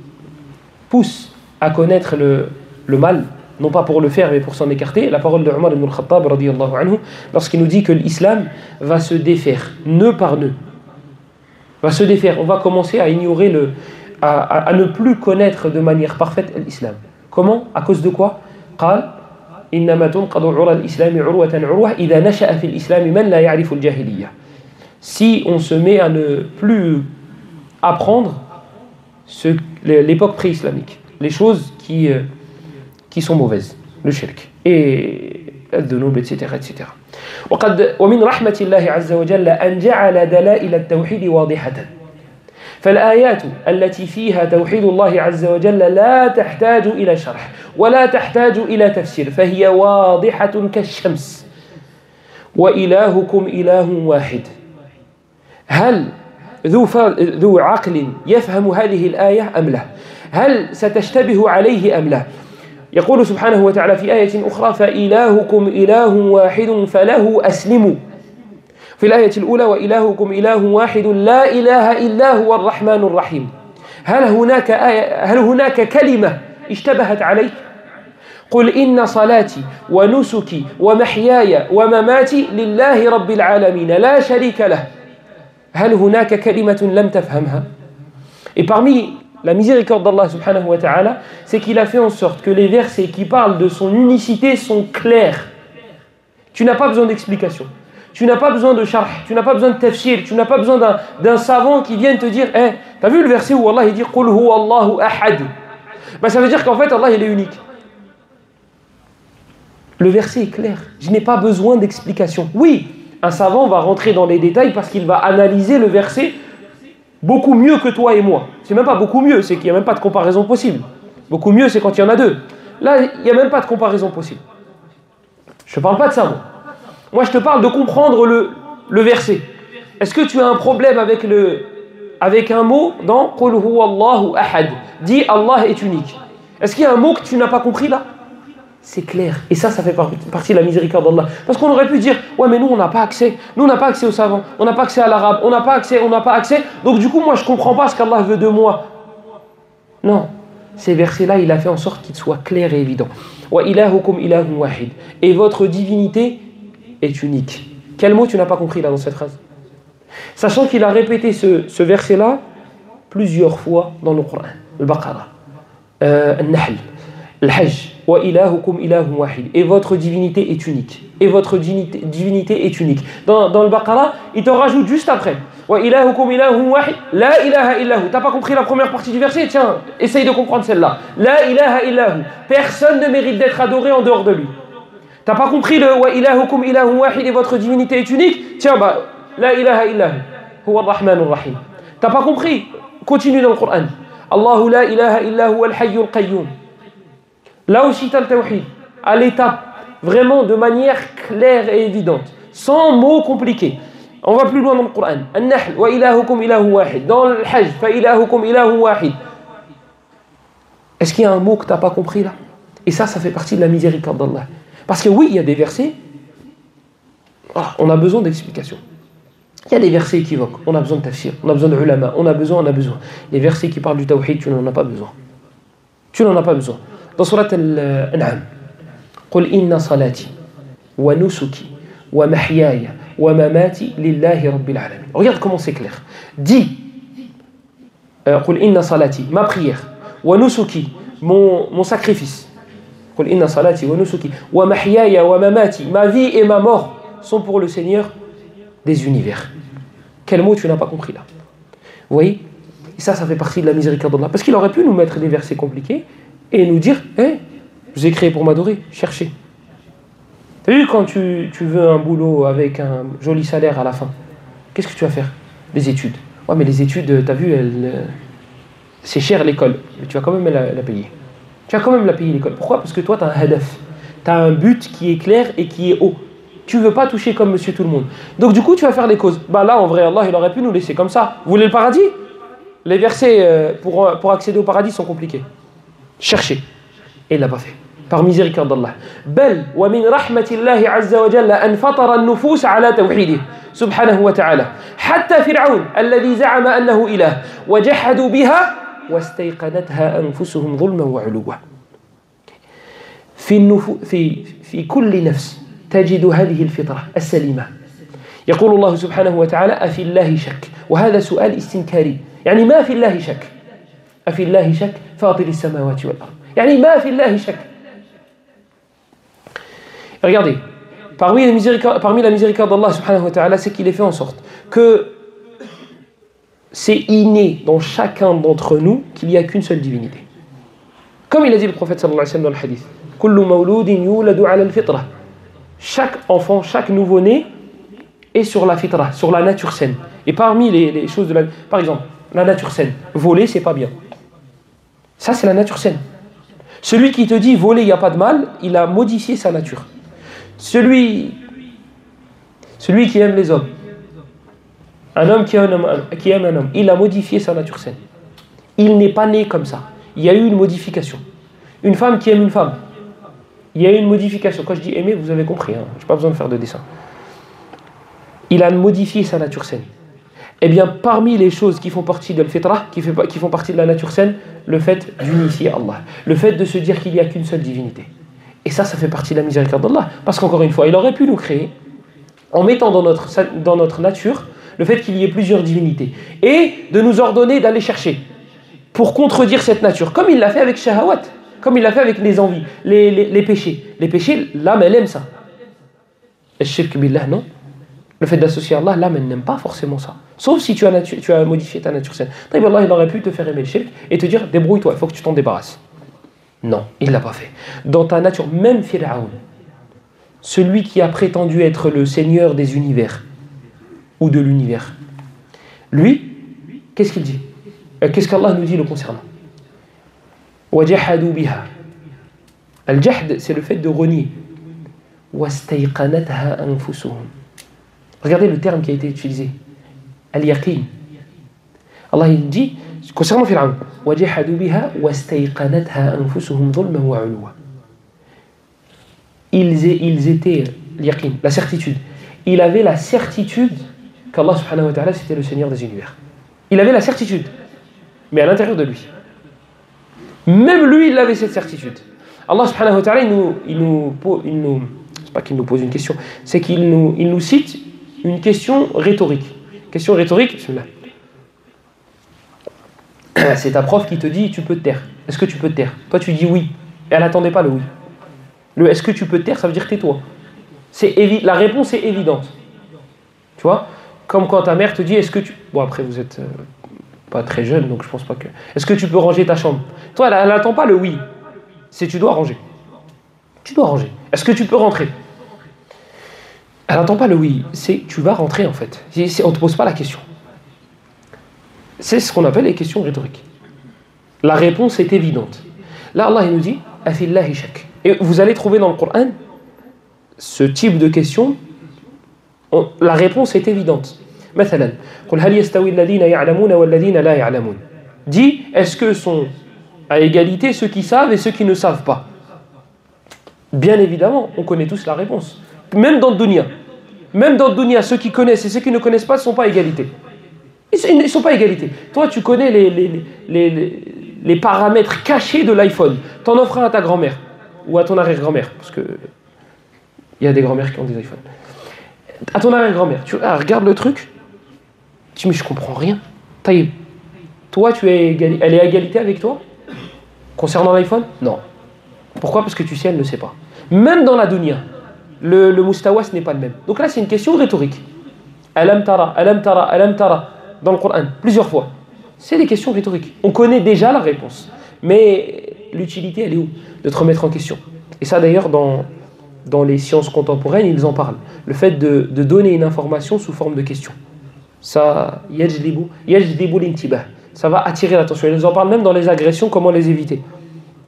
poussent à connaître le mal, non pas pour le faire mais pour s'en écarter, la parole de Omar ibn al-Khattab radiyallahu anhu, lorsqu'il nous dit que l'islam va se défaire, nœud par nœud, va se défaire, on va commencer à ignorer à ne plus connaître de manière parfaite l'islam. Comment? À cause de quoi? قال إنما تنقض عرى الإسلام عروة عروة إذا نشأ في الإسلام من لا يعرف الجاهلية. Si on se met à ne plus apprendre l'époque pré-islamique, les choses qui sont mauvaises, le shirk et الذنوب etc. etc. ومن رحمة الله عز وجل أن جعل دلائل التوحيد واضحة. فالآيات التي فيها توحيد الله عز وجل لا تحتاج إلى شرح ولا تحتاج إلى تفسير فهي واضحة كالشمس. وإلهكم إله واحد. هل ذو عقل يفهم هذه الآية أم لا؟ هل ستشتبه عليه أم لا؟ يقول سبحانه وتعالى في آية أخرى فإلهكم إله واحد فله أسلموا. في الآية الأولى وإلهكم إله واحد لا إله إلا هو الرحمن الرحيم. هل هناك كلمة اشتبهت عليك؟ قل إن صلاتي ونسكي ومحياي ومماتي لله رب العالمين لا شريك له. هل هناك كلمة لم تفهمها؟ Et parmi la miséricorde d'Allah subhanahu wa ta'ala, c'est qu'il a fait en sorte que les versets qui parlent de son unicité sont clairs. Tu n'as pas besoin d'explication. Tu n'as pas besoin de sharh, tu n'as pas besoin de tafsir, tu n'as pas besoin d'un savant qui vienne te dire t'as vu le verset où Allah il dit Qul huwa Allahu ahad. Ça veut dire qu'en fait Allah il est unique. Le verset est clair. Je n'ai pas besoin d'explication. Oui, un savant va rentrer dans les détails parce qu'il va analyser le verset beaucoup mieux que toi et moi. C'est même pas beaucoup mieux, c'est qu'il n'y a même pas de comparaison possible. Beaucoup mieux, c'est quand il y en a deux. Là, il n'y a même pas de comparaison possible. Je ne parle pas de ça, moi. Moi, je te parle de comprendre le verset. Est-ce que tu as un problème avec un mot dans Qul huwa Allahu ahad? Dis Allah est unique. Est-ce qu'il y a un mot que tu n'as pas compris là? C'est clair. Et ça fait partie de la miséricorde d'Allah. Parce qu'on aurait pu dire, ouais, mais nous, on n'a pas accès. Nous, on n'a pas accès aux savants. On n'a pas accès à l'arabe. On n'a pas accès. Donc, du coup, moi, je ne comprends pas ce qu'Allah veut de moi. Non. Ces versets-là, il a fait en sorte qu'ils soient clairs et évidents. Wa ilahukum ilahun wahid. Et votre divinité est unique. Quel mot tu n'as pas compris là dans cette phrase? Sachant qu'il a répété ce verset-là plusieurs fois dans le Coran. Le Baqarah, Al-Nahl, Al-Hajj. Wa ilahukum ilahun wahid. Et votre divinité est unique. Et votre divinité est unique. Dans le Baqarah, il te rajoute juste après. Wa ilahukum ilahun wahid. La ilaha illahu. T'as pas compris la première partie du verset? Tiens, essaye de comprendre celle-là. La ilaha illahu. Personne ne mérite d'être adoré en dehors de lui. T'as pas compris le wa ilahukum ilahun wahid et votre divinité est unique? Tiens, la ilaha illahu. Huwa ar-Rahman ar-Rahim. T'as pas compris? Continue dans le Coran. Allahu la ilaha illahu al-Hayyul Qayyum. Là aussi, tu as le tawhid, à l'étape, vraiment de manière claire et évidente, sans mots compliqués. On va plus loin dans le Coran. An-Nahl, wa ilahukum ilahu wahid. Dans le Hajj, fa ilahukum ilahu wahid. Est-ce qu'il y a un mot que tu n'as pas compris là? Et ça fait partie de la miséricorde d'Allah. Parce que oui, il y a des versets, on a besoin d'explications. Il y a des versets équivoques, on a besoin de tafsir, on a besoin de ulama, on a besoin. Les versets qui parlent du tawhid, tu n'en as pas besoin. Tu n'en as pas besoin. Dans Surat Al-An'am, قل إن صلاتي ونسكي ومحياي ومماتي لله رب العالمين. Regarde comment c'est clair. Dis, قل إن صلاتي, ma prière, ونسكي, mon sacrifice. قل إن صلاتي ونسكي ومحياي ومماتي, ma vie et ma mort sont pour le Seigneur des univers. Quel mot tu n'as pas compris là? Vous voyez? Et ça fait partie de la miséricorde d'Allah. Parce qu'il aurait pu nous mettre des versets compliqués et nous dire, je vous ai créé pour m'adorer, cherchez. Tu as vu quand tu veux un boulot avec un joli salaire à la fin, qu'est-ce que tu vas faire? Les études. Ouais, mais les études, tu as vu, c'est cher l'école, mais tu vas quand même la payer. Tu vas quand même la payer l'école. Pourquoi? Parce que toi, tu as un hadaf. Tu as un but qui est clair et qui est haut. Tu ne veux pas toucher comme monsieur tout le monde. Donc du coup, tu vas faire les causes. Là, en vrai, Allah, il aurait pu nous laisser comme ça. Vous voulez le paradis? Les versets pour accéder au paradis sont compliqués. Cherchez. Et il l'a pas fait. Par miséricorde d'Allah. Bel wa min rahmatillahi azza wa jalla an fatara an-nufus ala tawhidih subhanahu wa ta'ala. Hatta Fir'aun alladhi za'ama annahu ilah wa jahadu biha wastayqanatha anfusuhum dhulman wa 'uluwa. في كل نفس تجد هذه الفطرة السليمة. يقول الله سبحانه وتعالى أفي الله شك. وهذا سؤال استنكاري. يعني ما في الله شك. أفي الله شك فاطر السماوات والأرض. يعني ما في الله شك. Regardez, parmi la miséricorde d'Allah subhanahu wa ta'ala, c'est qu'il ait fait en sorte que c'est inné dans chacun d'entre nous qu'il n'y a qu'une seule divinité. Comme il a dit le prophète sallallahu alayhi wa sallam dans le hadith, kullu mawludin yuladu ala al-fitra. Chaque enfant, chaque nouveau-né est sur la fitra, sur la nature saine. Et parmi les choses de la... Par exemple, la nature saine. Voler, c'est pas bien. Ça, c'est la nature saine. Celui qui te dit voler, il n'y a pas de mal, il a modifié sa nature. Celui qui aime les hommes, un homme qui aime un homme, il a modifié sa nature saine. Il n'est pas né comme ça. Il y a eu une modification. Une femme qui aime une femme, il y a eu une modification. Quand je dis aimer, vous avez compris, hein. Je n'ai pas besoin de faire de dessin. Il a modifié sa nature saine. Eh bien, parmi les choses qui font partie de l'fitra, qui font partie de la nature saine, le fait d'unifier Allah, le fait de se dire qu'il n'y a qu'une seule divinité. Et ça fait partie de la miséricorde d'Allah. Parce qu'encore une fois, il aurait pu nous créer en mettant dans notre nature le fait qu'il y ait plusieurs divinités et de nous ordonner d'aller chercher pour contredire cette nature, comme il l'a fait avec shahawat, comme il l'a fait avec les envies, les péchés. Les péchés, l'âme, elle aime ça. Et shirk billah, non. Le fait d'associer à Allah, l'âme, elle n'aime pas forcément ça. Sauf si tu as modifié ta nature saine. Allah, il aurait pu te faire aimer le shirk et te dire, débrouille-toi, il faut que tu t'en débarrasses. Non, il ne l'a pas fait. Dans ta nature, même Pharaon, celui qui a prétendu être le seigneur des univers, ou de l'univers, lui, qu'est-ce qu'il dit? Qu'est-ce qu'Allah nous dit le concernant? وَجَحَدُوا بِهَا. Al-jahd, c'est le fait de renier. وَاسْتَيْقَنَتْهَا أَنفُسُهُمْ. Regardez le terme qui a été utilisé. Al-yaqin. Allah il dit, concernant Pharaon, وَجَحَدُوا بِهَا وَاسْتَيْقَنَتْهَا أَنفُسُهُمْ ظُلْمًا وَعُلُوًا. Ils étaient, al-yaqin, la certitude. Il avait la certitude qu'Allah subhanahu wa ta'ala c'était le Seigneur des univers. Il avait la certitude, mais à l'intérieur de lui. Même lui, il avait cette certitude. Allah subhanahu wa ta'ala, c'est pas qu'il nous pose une question, c'est qu'il nous cite une question rhétorique. Question rhétorique, c'est ta prof qui te dit tu peux te taire. Est-ce que tu peux te taire? Toi tu dis oui, et elle n'attendait pas le oui. Le est-ce que tu peux te taire, ça veut dire tais-toi. La réponse est évidente. Tu vois? Comme quand ta mère te dit est-ce que tu... Bon après vous êtes pas très jeune donc je pense pas que... Est-ce que tu peux ranger ta chambre? Toi elle n'attend pas le oui. C'est tu dois ranger. Tu dois ranger. Est-ce que tu peux rentrer? Elle n'attend pas le oui. C'est tu vas rentrer en fait. On ne te pose pas la question. C'est ce qu'on appelle les questions rhétoriques. La réponse est évidente. Là Allah il nous dit afillahi shak. Et vous allez trouver dans le Coran ce type de question. La réponse est évidente. مثلا قل هل يستوي الذين يعلمون والذين لا يعلمون. Dis est-ce que sont à égalité ceux qui savent et ceux qui ne savent pas? Bien évidemment, on connaît tous la réponse. Même dans le dunya, ceux qui connaissent et ceux qui ne connaissent pas ne sont pas à égalité. Ils ne sont pas à égalité. Toi, tu connais les paramètres cachés de l'iPhone. T'en offres un à ta grand-mère ou à ton arrière-grand-mère, parce que il y a des grand-mères qui ont des iPhones. À ton arrière-grand-mère, tu regardes le truc, tu dis mais je comprends rien. Taïb, toi elle est à égalité avec toi concernant l'iPhone? Non. Pourquoi? Parce que tu sais, elle ne sait pas. Même dans la dunya, le mustawa ce n'est pas le même. Donc là c'est une question rhétorique. Alam tara, alam tara, alam tara dans le Coran plusieurs fois. C'est des questions rhétoriques. On connaît déjà la réponse, mais l'utilité elle est où? De te remettre en question. Et ça d'ailleurs dans les sciences contemporaines, ils en parlent. Le fait de donner une information sous forme de question. Ça, yajdibu l'intibah. Ça va attirer l'attention. Ils en parlent même dans les agressions, comment les éviter.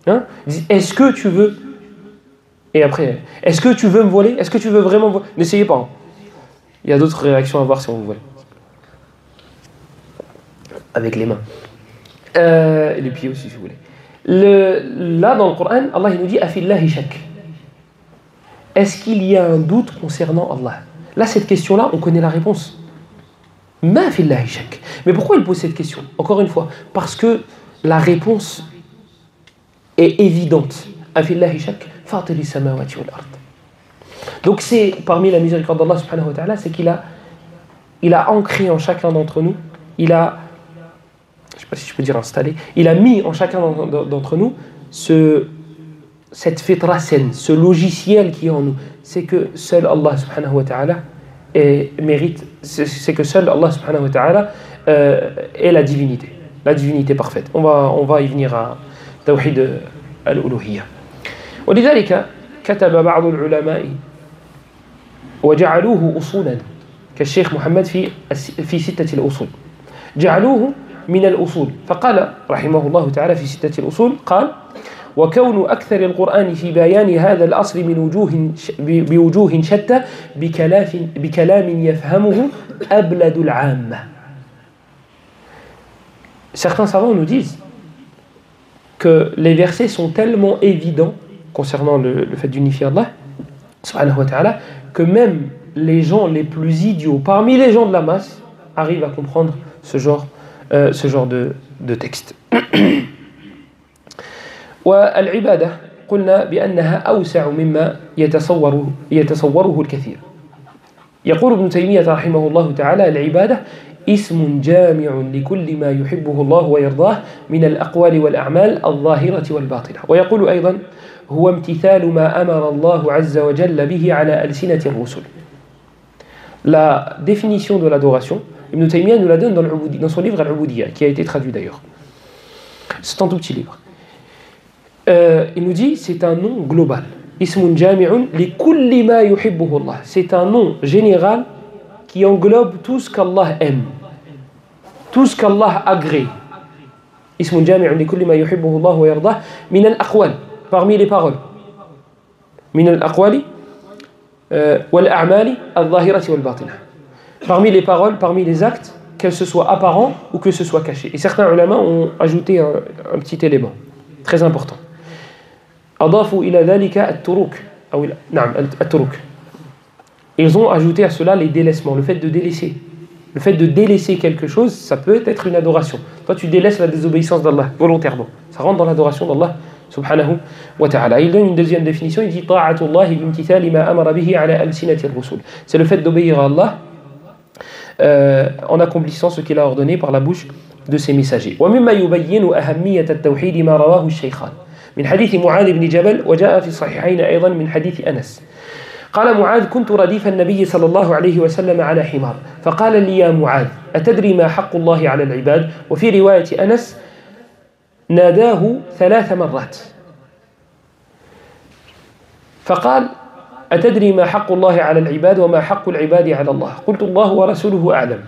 Hein? Ils disent, est-ce que tu veux... Et après, est-ce que tu veux me voler? Est-ce que tu veux vraiment voler? N'essayez pas. Hein. Il y a d'autres réactions à voir si on vous vole. Avec les mains. Et les pieds aussi, si vous voulez. Là, dans le Coran, Allah il nous dit, afillahi shak. Est-ce qu'il y a un doute concernant Allah? Là, cette question-là, on connaît la réponse. Ma fillahi shak. Mais pourquoi il pose cette question? Encore une fois, parce que la réponse est évidente. Afillahi shak, fatiri samawati wal ard. Donc c'est parmi la miséricorde d'Allah subhanahu wa ta'ala, c'est qu'il a ancré en chacun d'entre nous, je ne sais pas si je peux dire installé, il a mis en chacun d'entre nous cette fitra saine, ce logiciel qui est en nous, c'est que seul Allah subhanahu wa ta'ala mérite, c'est que seul Allah subhanahu wa ta'ala est la divinité parfaite. On va y venir à Tawhid al-Uluhiyya. ولذلك كتب بعض العلماء وجعلوه أصولا كالشيخ محمد في ستة الأصول جعلوه من الأصول فقال رحمه الله تعالى في ستة الأصول قال وكون أكثر القرآن في بيان هذا الأصل من بوجوه شتى بكلام يفهمه أبلد العامة. Certains savants nous disent que les versets sont tellement évidents concernant le fait d'unifier Allah subhanahu wa ta'ala que même les gens les plus idiots parmi les gens de la masse arrivent à comprendre ce genre de texte. والعبادة قلنا بأنها أوسع مما يتصوره الكثير. يقول ابن تيمية رحمه الله تعالى العبادة اسم جامع لكل ما يحبه الله ويرضاه من الأقوال والأعمال الظاهرة والباطنة. ويقول أيضا هو امتثال ما أمر الله عز وجل به على ألسنة الرسل. La définition de l'adoration, Ibn Taymiyyah nous la donne dans son livre Al-Ubudiyya, qui a été traduit d'ailleurs. C'est un tout petit livre. Il nous dit c'est un nom global. Ismun jami'un li kulli ma yuhibbuhu Allah. C'est un nom général qui englobe tout ce qu'Allah aime, tout ce qu'Allah agrée. Ismun jami'un li kulli ma yuhibbuhu Allah wa yardah min al-aqwal, parmi les paroles. Min al-aqwali wal a'mali al-zahirati wal batina. Parmi les paroles, parmi les actes, que ce soit apparent ou que ce soit caché. Et certains ulama ont ajouté un petit élément très important. أضافوا إلى ذلك التروك أو نعم التروك. Ils ont ajouté à cela les délaissements, le fait de délaisser. Le fait de délaisser quelque chose, ça peut être une adoration. Toi, tu délaisses la désobéissance d'Allah volontairement. Ça rentre dans l'adoration d'Allah subhanahu wa ta'ala. Il donne une deuxième définition, il dit ta'atullahi bimtithali ma amara bihi ala alsinati ar-rusul. C'est le fait d'obéir à Allah en accomplissant ce qu'il a ordonné par la bouche de ses messagers. ومما يبين أهمية التوحيد ما رواه الشيخان من حديث معاذ بن جبل وجاء في الصحيحين أيضا من حديث أنس قال معاذ كنت رديف النبي صلى الله عليه وسلم على حمار فقال لي يا معاذ أتدري ما حق الله على العباد وفي رواية أنس ناداه 3 مرات فقال أتدري ما حق الله على العباد وما حق العباد على الله قلت الله ورسوله أعلم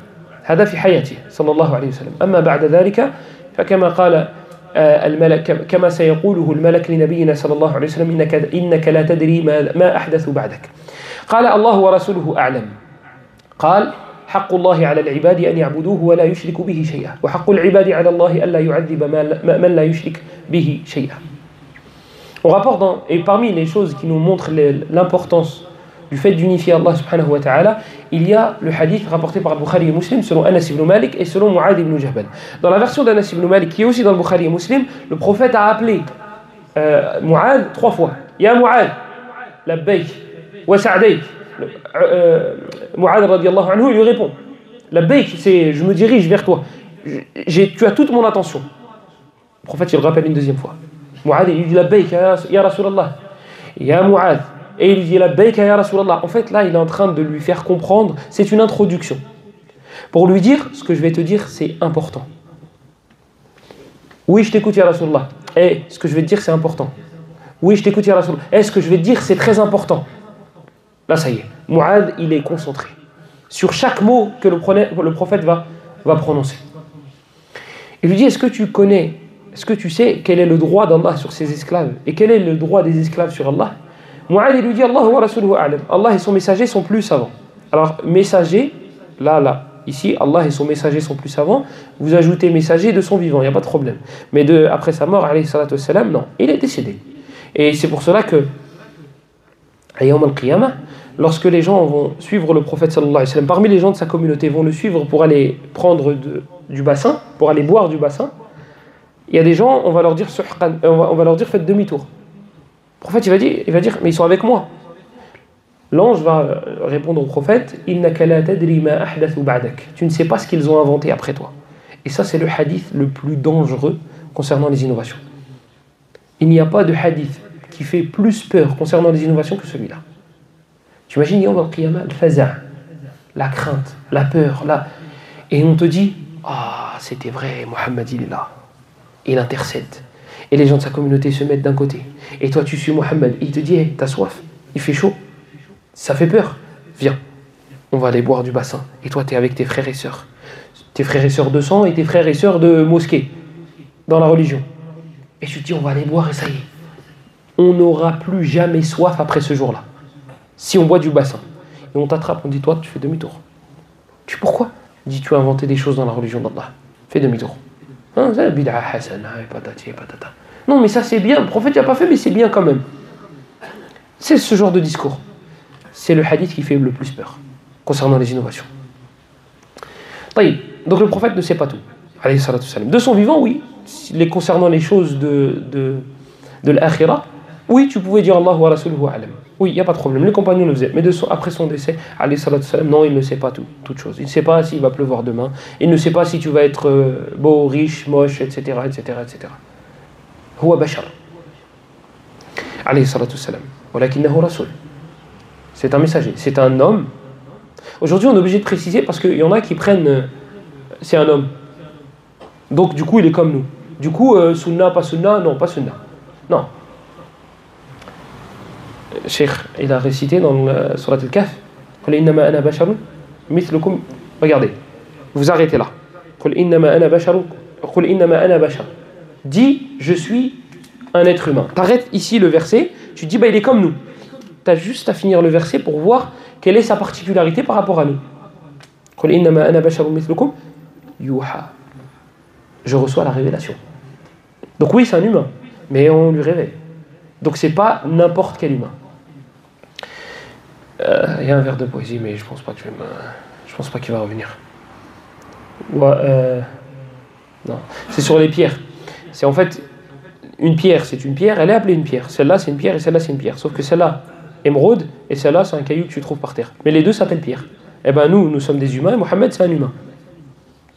هذا في حياته صلى الله عليه وسلم أما بعد ذلك فكما قال الملك كما سيقوله الملك لنبينا صلى الله عليه وسلم إنك لا تدري ما أحدث بعدك قال الله ورسوله أعلم قال حق الله على العباد أن يعبدوه ولا يشركوا به شيئا وحق العباد على الله ألا يعذب من لا يشرك به شيئا. On rapporte et parmi les choses qui nous montrent l'importance du fait d'unifier Allah subhanahu wa ta'ala, il y a le hadith rapporté par Bukhari et Muslim selon Anas ibn Malik et selon Mu'adh ibn Jabal. Dans la version d'Anas ibn Malik qui est aussi dans le Bukhari et Muslim, le prophète a appelé Mu'adh 3 fois. Ya Mu'adh, labbayk, wa sa'dayk. Mu'adh radiyallahu anhu lui répond. Labbayk, c'est je me dirige vers toi. Tu as toute mon attention. Le prophète il le rappelle une deuxième fois. Mu'adh il dit labbayk ya Rasulallah. Ya Mu'adh. Et il dit labbayka ya Rasulallah. En fait, là, il est en train de lui faire comprendre, c'est une introduction. Pour lui dire, ce que je vais te dire, c'est important. Oui, je t'écoute ya Rasulallah. Et ce que je vais te dire, c'est important. Oui, je t'écoute ya Rasulallah. Et ce que je vais te dire, c'est très important. Là, ça y est. Mu'adh, il est concentré sur chaque mot que le prophète va prononcer. Il lui dit, est-ce que tu sais quel est le droit d'Allah sur ses esclaves et quel est le droit des esclaves sur Allah? Mu'adh lui dit Allah wa rasuluhu a'lam. Allah et son messager sont plus savants. Alors, messager, là, ici, Allah et son messager sont plus savants. Vous ajoutez messager de son vivant, il n'y a pas de problème. Mais après sa mort, alayhi salatu wassalam, non, il est décédé. Et c'est pour cela que, à Yawm al-Qiyamah, lorsque les gens vont suivre le prophète sallallahu alayhi wa sallam, parmi les gens de sa communauté vont le suivre pour aller prendre du bassin, pour aller boire du bassin, il y a des gens, on va leur dire faites demi-tour. Le prophète il va dire mais ils sont avec moi. L'ange va répondre au prophète innaka la tadri ma ahdathu ba'dak. Tu ne sais pas ce qu'ils ont inventé après toi. Et ça c'est le hadith le plus dangereux concernant les innovations. Il n'y a pas de hadith qui fait plus peur concernant les innovations que celui-là. Tu imagines Yawm al-Qiyamah, le faza', la crainte, la peur, et on te dit ah, c'était vrai, Mohammed il est là, il intercède. Et les gens de sa communauté se mettent d'un côté. Et toi tu suis Mohammed, il te dit hey, t'as soif, il fait chaud, ça fait peur, viens, on va aller boire du bassin. Et toi tu es avec tes frères et sœurs de sang et tes frères et sœurs de mosquée, dans la religion. Et tu te dis on va aller boire et ça y est. On n'aura plus jamais soif après ce jour-là. Si on boit du bassin. Et on t'attrape, on dit toi tu fais demi-tour. Tu pourquoi? On dit tu as inventé des choses dans la religion d'Allah. Fais demi-tour. Hein, c'est bid'a hasana, patati patata. Non mais ça c'est bien, le prophète n'a pas fait mais c'est bien quand même. C'est ce genre de discours. C'est le hadith qui fait le plus peur concernant les innovations. Donc le prophète ne sait pas tout. De son vivant, oui. Concernant les choses de l'akhirah, oui, tu pouvais dire Allah wa rasuluhu alam. Oui, il n'y a pas de problème. Les compagnons le faisaient. Mais après son décès, non, il ne sait pas toute chose. Il ne sait pas s'il va pleuvoir demain. Il ne sait pas si tu vas être beau, riche, moche, etc. etc., etc. Huwa bashar. Alayhi salatu salam. Walakinnahu rasul. C'est un messager. C'est un homme. Aujourd'hui, on est obligé de préciser parce qu'il y en a qui prennent. C'est un homme. Donc, du coup, il est comme nous. Du coup, sunnah, pas sunnah, non, pas sunnah. Non. Cheikh, il a récité dans le Surat al-Kahf Qul innama ana basharun mithlukum. Regardez, vous arrêtez là. Qul innama ana basharun. Qul innama ana bashar. Dis, je suis un être humain. T'arrêtes ici le verset, tu dis, il est comme nous. T'as juste à finir le verset pour voir quelle est sa particularité par rapport à nous. Qul innama ana basharun mithlukum yuha. Je reçois la révélation. Donc oui, c'est un humain, mais on lui révèle. Donc c'est pas n'importe quel humain. Il y a un vers de poésie, mais je pense pas qu'il va revenir. Ouais, non, c'est sur les pierres. C'est en fait une pierre, c'est une pierre. Elle est appelée une pierre. Celle-là, c'est une pierre et celle-là, c'est une pierre. Sauf que celle-là, émeraude, et celle-là, c'est un caillou que tu trouves par terre. Mais les deux s'appellent pierre. Eh ben nous sommes des humains. Et Mohammed, c'est un humain.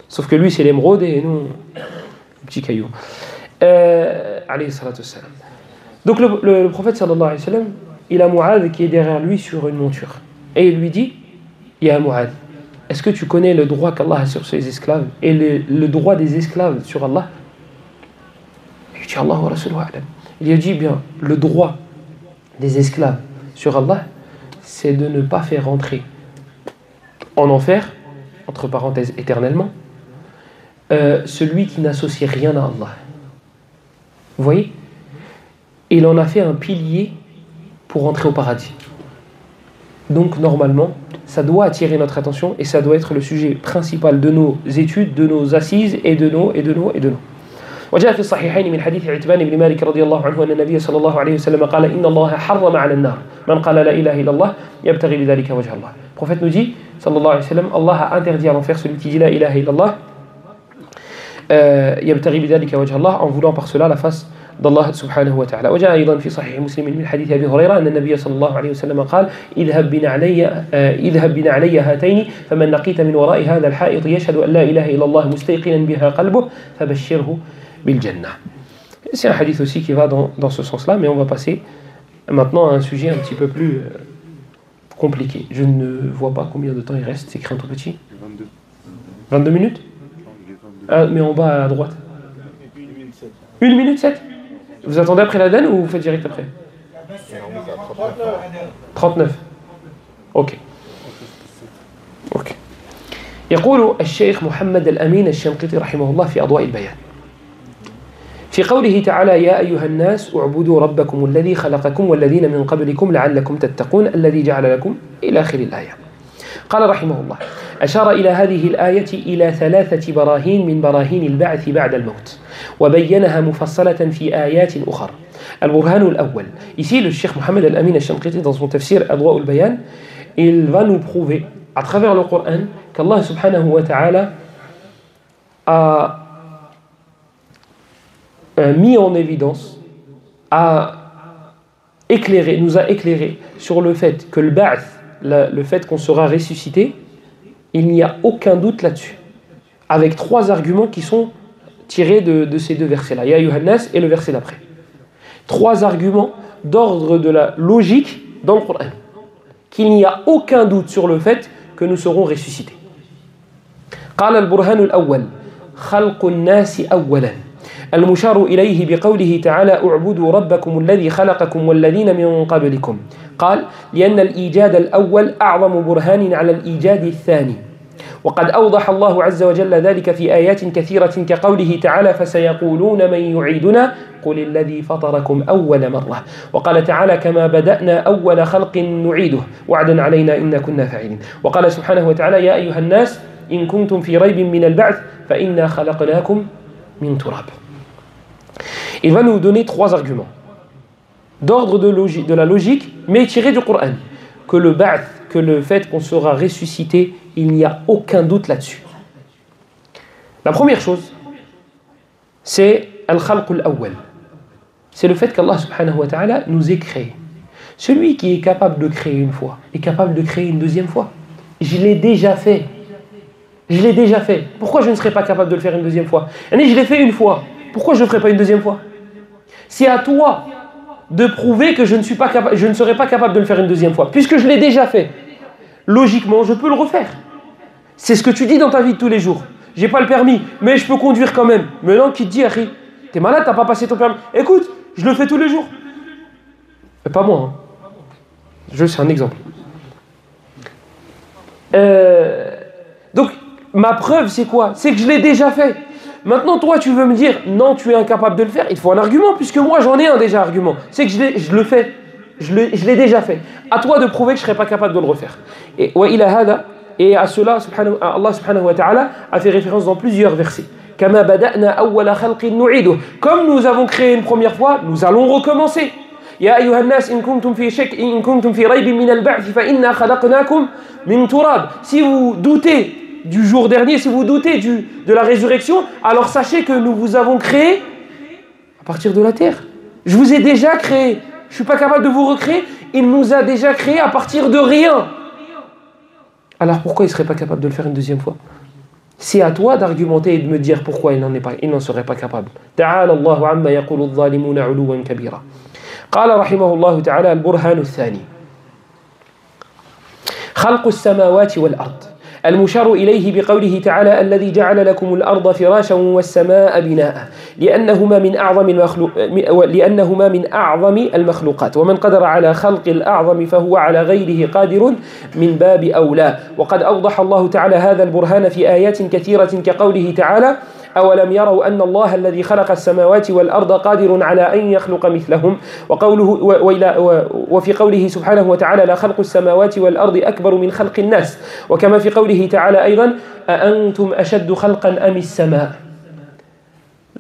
Sauf que lui, c'est l'émeraude et nous, le petit caillou. Alayhi salatu wassalam. Donc le prophète sallallahu alayhi wa sallam, il a Mu'adh qui est derrière lui sur une monture. Et il lui dit, Ya Mu'adh, est-ce que tu connais le droit qu'Allah a sur ses esclaves et le droit des esclaves sur Allah? Il dit, Allah wa rasuluhu a'lam. Il lui dit bien, le droit des esclaves sur Allah, c'est de ne pas faire rentrer en enfer, entre parenthèses éternellement, celui qui n'associe rien à Allah. Vous voyez? Il en a fait un pilier pour entrer au paradis. Donc normalement, ça doit attirer notre attention et ça doit être le sujet principal de nos études, de nos assises et de nos. وجاء في الصحيحين من حديث عتبان بن مالك رضي الله عنه أن النبي صلى الله عليه وسلم قال إن الله حرم على النار من قال لا إله إلا الله يبتغي بذلك وجه الله. Le prophète nous dit, sallallahu alayhi wa sallam, Allah a interdit à l'enfer celui qui dit la ilaha illallah يبتغي بذلك وجه الله, en voulant par cela la face d'Allah subhanahu wa ta'ala. وجاء أيضا في صحيح مسلم من حديث أبي هريرة أن النبي صلى الله عليه وسلم قال اذهب بنعلي هاتين فمن لقيت من وراء هذا الحائط يشهد أن لا إله إلا الله مستيقنا بها قلبه فبشره بالجنة. C'est un hadith aussi qui va dans ce sens-là, mais on va passer maintenant à un sujet un petit peu plus compliqué. Je ne vois pas combien de temps il reste, c'est écrit en tout petit. 22 minutes. Ah, mais en bas à droite. 1 minute 7. Vous attendez après l'adhan ou vous faites direct après? 39. Ok. يقول الشيخ محمد الأمين الشنقيطي رحمه الله في أضواء البيان في قوله تعالى يا أيها الناس اعبدوا ربكم الذي خلقكم والذين من قبلكم لعلكم تتقون الذي جعل لكم إلى آخر الآية. قال رحمه الله أشار إلى هذه الآية إلى 3 براهين من براهين البعث بعد الموت وبينها مفصلة في آيات أخرى. البرهان الأول. Ici le Cheikh Mohammed Al-Amin Al-Shanqiti dans son tafsir Adwa al-Bayan, il va nous prouver à travers le Coran qu'Allah subhanahu wa ta'ala a mis en évidence, nous a éclairé sur le fait que le ba'th, le fait qu'on sera ressuscité, il n'y a aucun doute là-dessus. Avec 3 arguments qui sont tirés de ces 2 versets-là. Ya ayyuhan nas et le verset d'après. 3 arguments d'ordre de la logique dans le Coran. Qu'il n'y a aucun doute sur le fait que nous serons ressuscités. قال البرهان الأول خلق الناس أولا المشار إليه بقوله تعالى اعبدوا ربكم الذي خلقكم والذين من قبلكم قال لأن الإيجاد الأول أعظم برهان على الإيجاد الثاني وقد أوضح الله عز وجل ذلك في آيات كثيرة كقوله تعالى فسيقولون من يعيدنا قل الذي فطركم أول مرة وقال تعالى كما بدأنا أول خلق نعيده وعدا علينا إنا كنا فاعلين وقال سبحانه وتعالى يا أيها الناس إن كنتم في ريب من البعث فإنا خلقناكم من تراب. Il va nous donner trois arguments d'ordre de la logique, mais tirés du Coran. Que le ba'th, que le fait qu'on sera ressuscité, il n'y a aucun doute là-dessus. La première chose, c'est al-khalq al-awwal. C'est le fait qu'Allah subhanahu wa ta'ala nous ait créés. Celui qui est capable de créer une fois est capable de créer une deuxième fois. Je l'ai déjà fait. Je l'ai déjà fait. Pourquoi je ne serais pas capable de le faire une deuxième fois? Je l'ai fait une fois. Pourquoi je ne le ferai pas une deuxième fois? C'est à toi de prouver que je ne serai pas capable de le faire une deuxième fois. Puisque je l'ai déjà fait. Logiquement, je peux le refaire. C'est ce que tu dis dans ta vie de tous les jours. J'ai pas le permis, mais je peux conduire quand même. Mais non, qui te dit, Harry, t'es malade, t'as pas passé ton permis. Écoute, je le fais tous les jours. Mais pas moi. Hein. C'est un exemple. Donc, ma preuve, c'est quoi? C'est que je l'ai déjà fait. Maintenant, toi, tu veux me dire, non, tu es incapable de le faire. Il faut un argument, puisque moi, j'en ai un déjà argument. C'est que je le fais. Je l'ai déjà fait. À toi de prouver que je ne serai pas capable de le refaire. Et à cela, Allah subhanahu wa ta'ala a fait référence dans plusieurs versets. Comme nous avons créé une première fois, nous allons recommencer. Ya ayyuhan nas in kuntum fi raybin min al-ba'th fa inna khalaqnakum min turab. Si vous doutez du jour dernier, si vous doutez de la résurrection, alors sachez que nous vous avons créé à partir de la terre. Je vous ai déjà créé. Je ne suis pas capable de vous recréer. Il nous a déjà créé à partir de rien. Alors pourquoi il ne serait pas capable de le faire une deuxième fois? C'est à toi d'argumenter et de me dire pourquoi il n'en serait pas capable. Ta'ala Allahu amma yaqulu adh-dhalimuna 'uluwan kabira. Qala rahimahullahu ta'ala al-burhan ath-thani. Khalqu as-samawati wal-ard. المشار إليه بقوله تعالى الذي جعل لكم الأرض فراشا والسماء بناء لأنهما من أعظم المخلوقات ومن قدر على خلق الأعظم فهو على غيره قادر من باب أولى وقد أوضح الله تعالى هذا البرهان في آيات كثيرة كقوله تعالى أولم يروا أن الله الذي خلق السماوات والأرض قادر على أن يخلق مثلهم وفي قوله سبحانه وتعالى لا خلق السماوات والأرض أكبر من خلق الناس وكما في قوله تعالى أيضا أأنتم أشد خلقا أم السماء.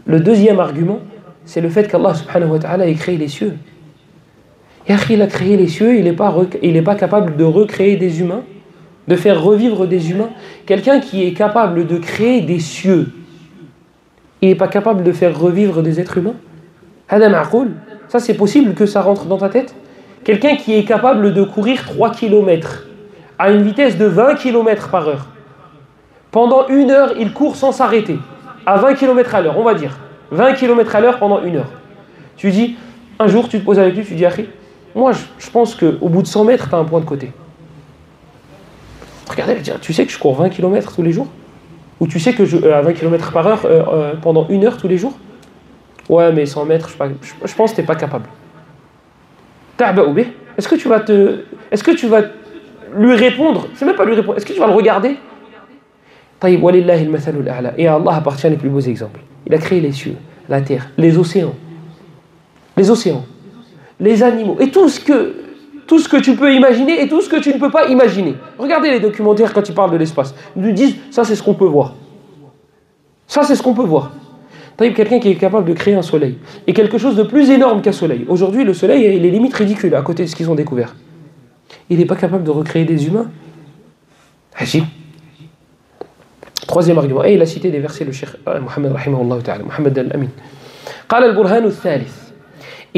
Le deuxième argument, c'est le fait qu'Allah subhanahu wa ta'ala ait créé les cieux. Il a créé les cieux, il n'est pas capable de recréer des humains, de faire revivre des humains. Quelqu'un qui est capable de créer des cieux, il n'est pas capable de faire revivre des êtres humains. Ça, c'est possible que ça rentre dans ta tête? Quelqu'un qui est capable de courir 3 km à une vitesse de 20 km par heure. Pendant 1 heure, il court sans s'arrêter. À 20 km à l'heure, on va dire. 20 km à l'heure pendant 1 heure. Tu dis, un jour, tu te poses avec lui, tu dis, Akhi, moi, je pense qu'au bout de 100 mètres, tu as un point de côté. Regardez, tu sais que je cours 20 km tous les jours? Ou tu sais que à 20 km par heure pendant 1 heure tous les jours? Ouais, mais 100 mètres, je pense que tu n'es pas capable. Est-ce que tu vas lui répondre? C'est même pas lui répondre. Est-ce que tu vas le regarder? Et à Allah appartient les plus beaux exemples. Il a créé les cieux, la terre, les océans, les animaux, et tout ce que tu peux imaginer et tout ce que tu ne peux pas imaginer. Regardez les documentaires quand ils parlent de l'espace. Ils nous disent, ça c'est ce qu'on peut voir. Ça c'est ce qu'on peut voir. Quelqu'un qui est capable de créer un soleil, et quelque chose de plus énorme qu'un soleil. Aujourd'hui, le soleil, il est limite ridicule à côté de ce qu'ils ont découvert. Il n'est pas capable de recréer des humains. Ajib. Troisième argument. Et il a cité des versets, le cheikh Mohammed rahimahullah ta'ala, Mohammed al-Amin. قال البرهان الثالث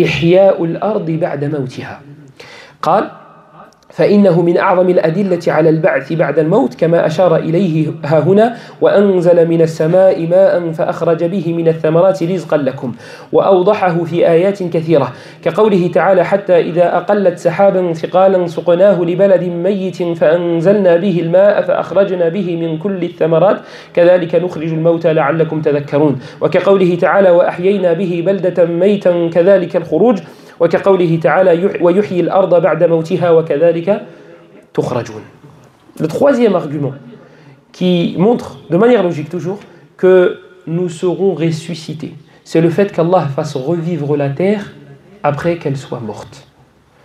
إحياء الأرض بعد موتها قال فإنه من أعظم الأدلة على البعث بعد الموت كما أشار إليه ها هنا وأنزل من السماء ماء فأخرج به من الثمرات رزقا لكم وأوضحه في آيات كثيرة كقوله تعالى حتى إذا أقلت سحابا ثقالا سقناه لبلد ميت فأنزلنا به الماء فأخرجنا به من كل الثمرات كذلك نخرج الموتى لعلكم تذكرون وكقوله تعالى وأحيينا به بلدة ميتا كذلك الخروج وكقوله تعالى ويحيي الأرض بعد موتها وكذلك تخرجون. Le troisième argument qui montre de manière logique toujours que nous serons ressuscités, c'est le fait qu'Allah fasse revivre la terre après qu'elle soit morte.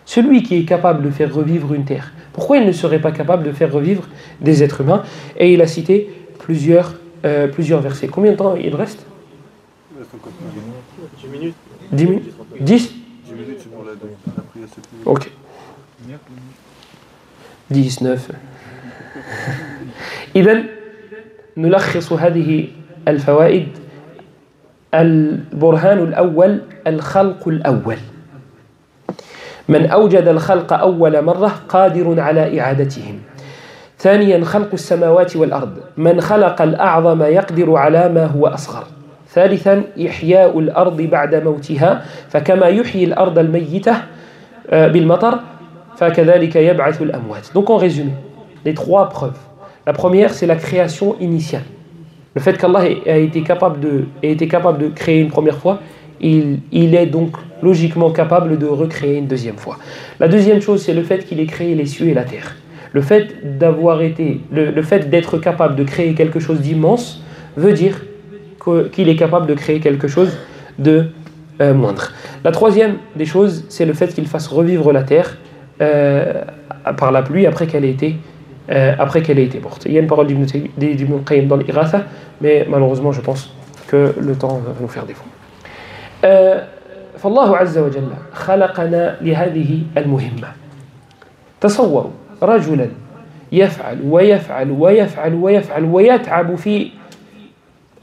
Celui qui est capable de faire revivre une terre, pourquoi il ne serait pas capable de faire revivre des êtres humains? Et il a cité plusieurs versets. Combien de temps il reste? 10 minutes. 10 minutes 10 Ok. 19 إذن نلخص هذه الفوائد. البرهان الأول الخلق الأول من أوجد الخلق أول مرة قادر على إعادتهم. ثانيا خلق السماوات والأرض من خلق الأعظم يقدر على ما هو أصغر. ثالثا إحياء الأرض بعد موتها فكما يحيي الأرض الميتة بالمطر فكذلك يبعث الأموات. Donc en résumé, les trois preuves. La première, c'est la création initiale. Le fait qu'Allah ait été capable de créer une première fois, il est donc logiquement capable de recréer une deuxième fois. La deuxième chose, c'est le fait qu'il ait créé les cieux et la terre. Le fait d'être capable de créer quelque chose d'immense veut dire qu'il est capable de créer quelque chose de moindre. La troisième des choses, c'est le fait qu'il fasse revivre la terre par la pluie après qu'elle ait été morte. Il y a une parole d'Ibn Qayyim dans l'Ighatha, mais malheureusement je pense que le temps va nous faire défaut. فالله عز وجل خلقنا لهذه المهمة. تصوروا رجلا يفعل ويفعل ويفعل ويفعل ويتعب في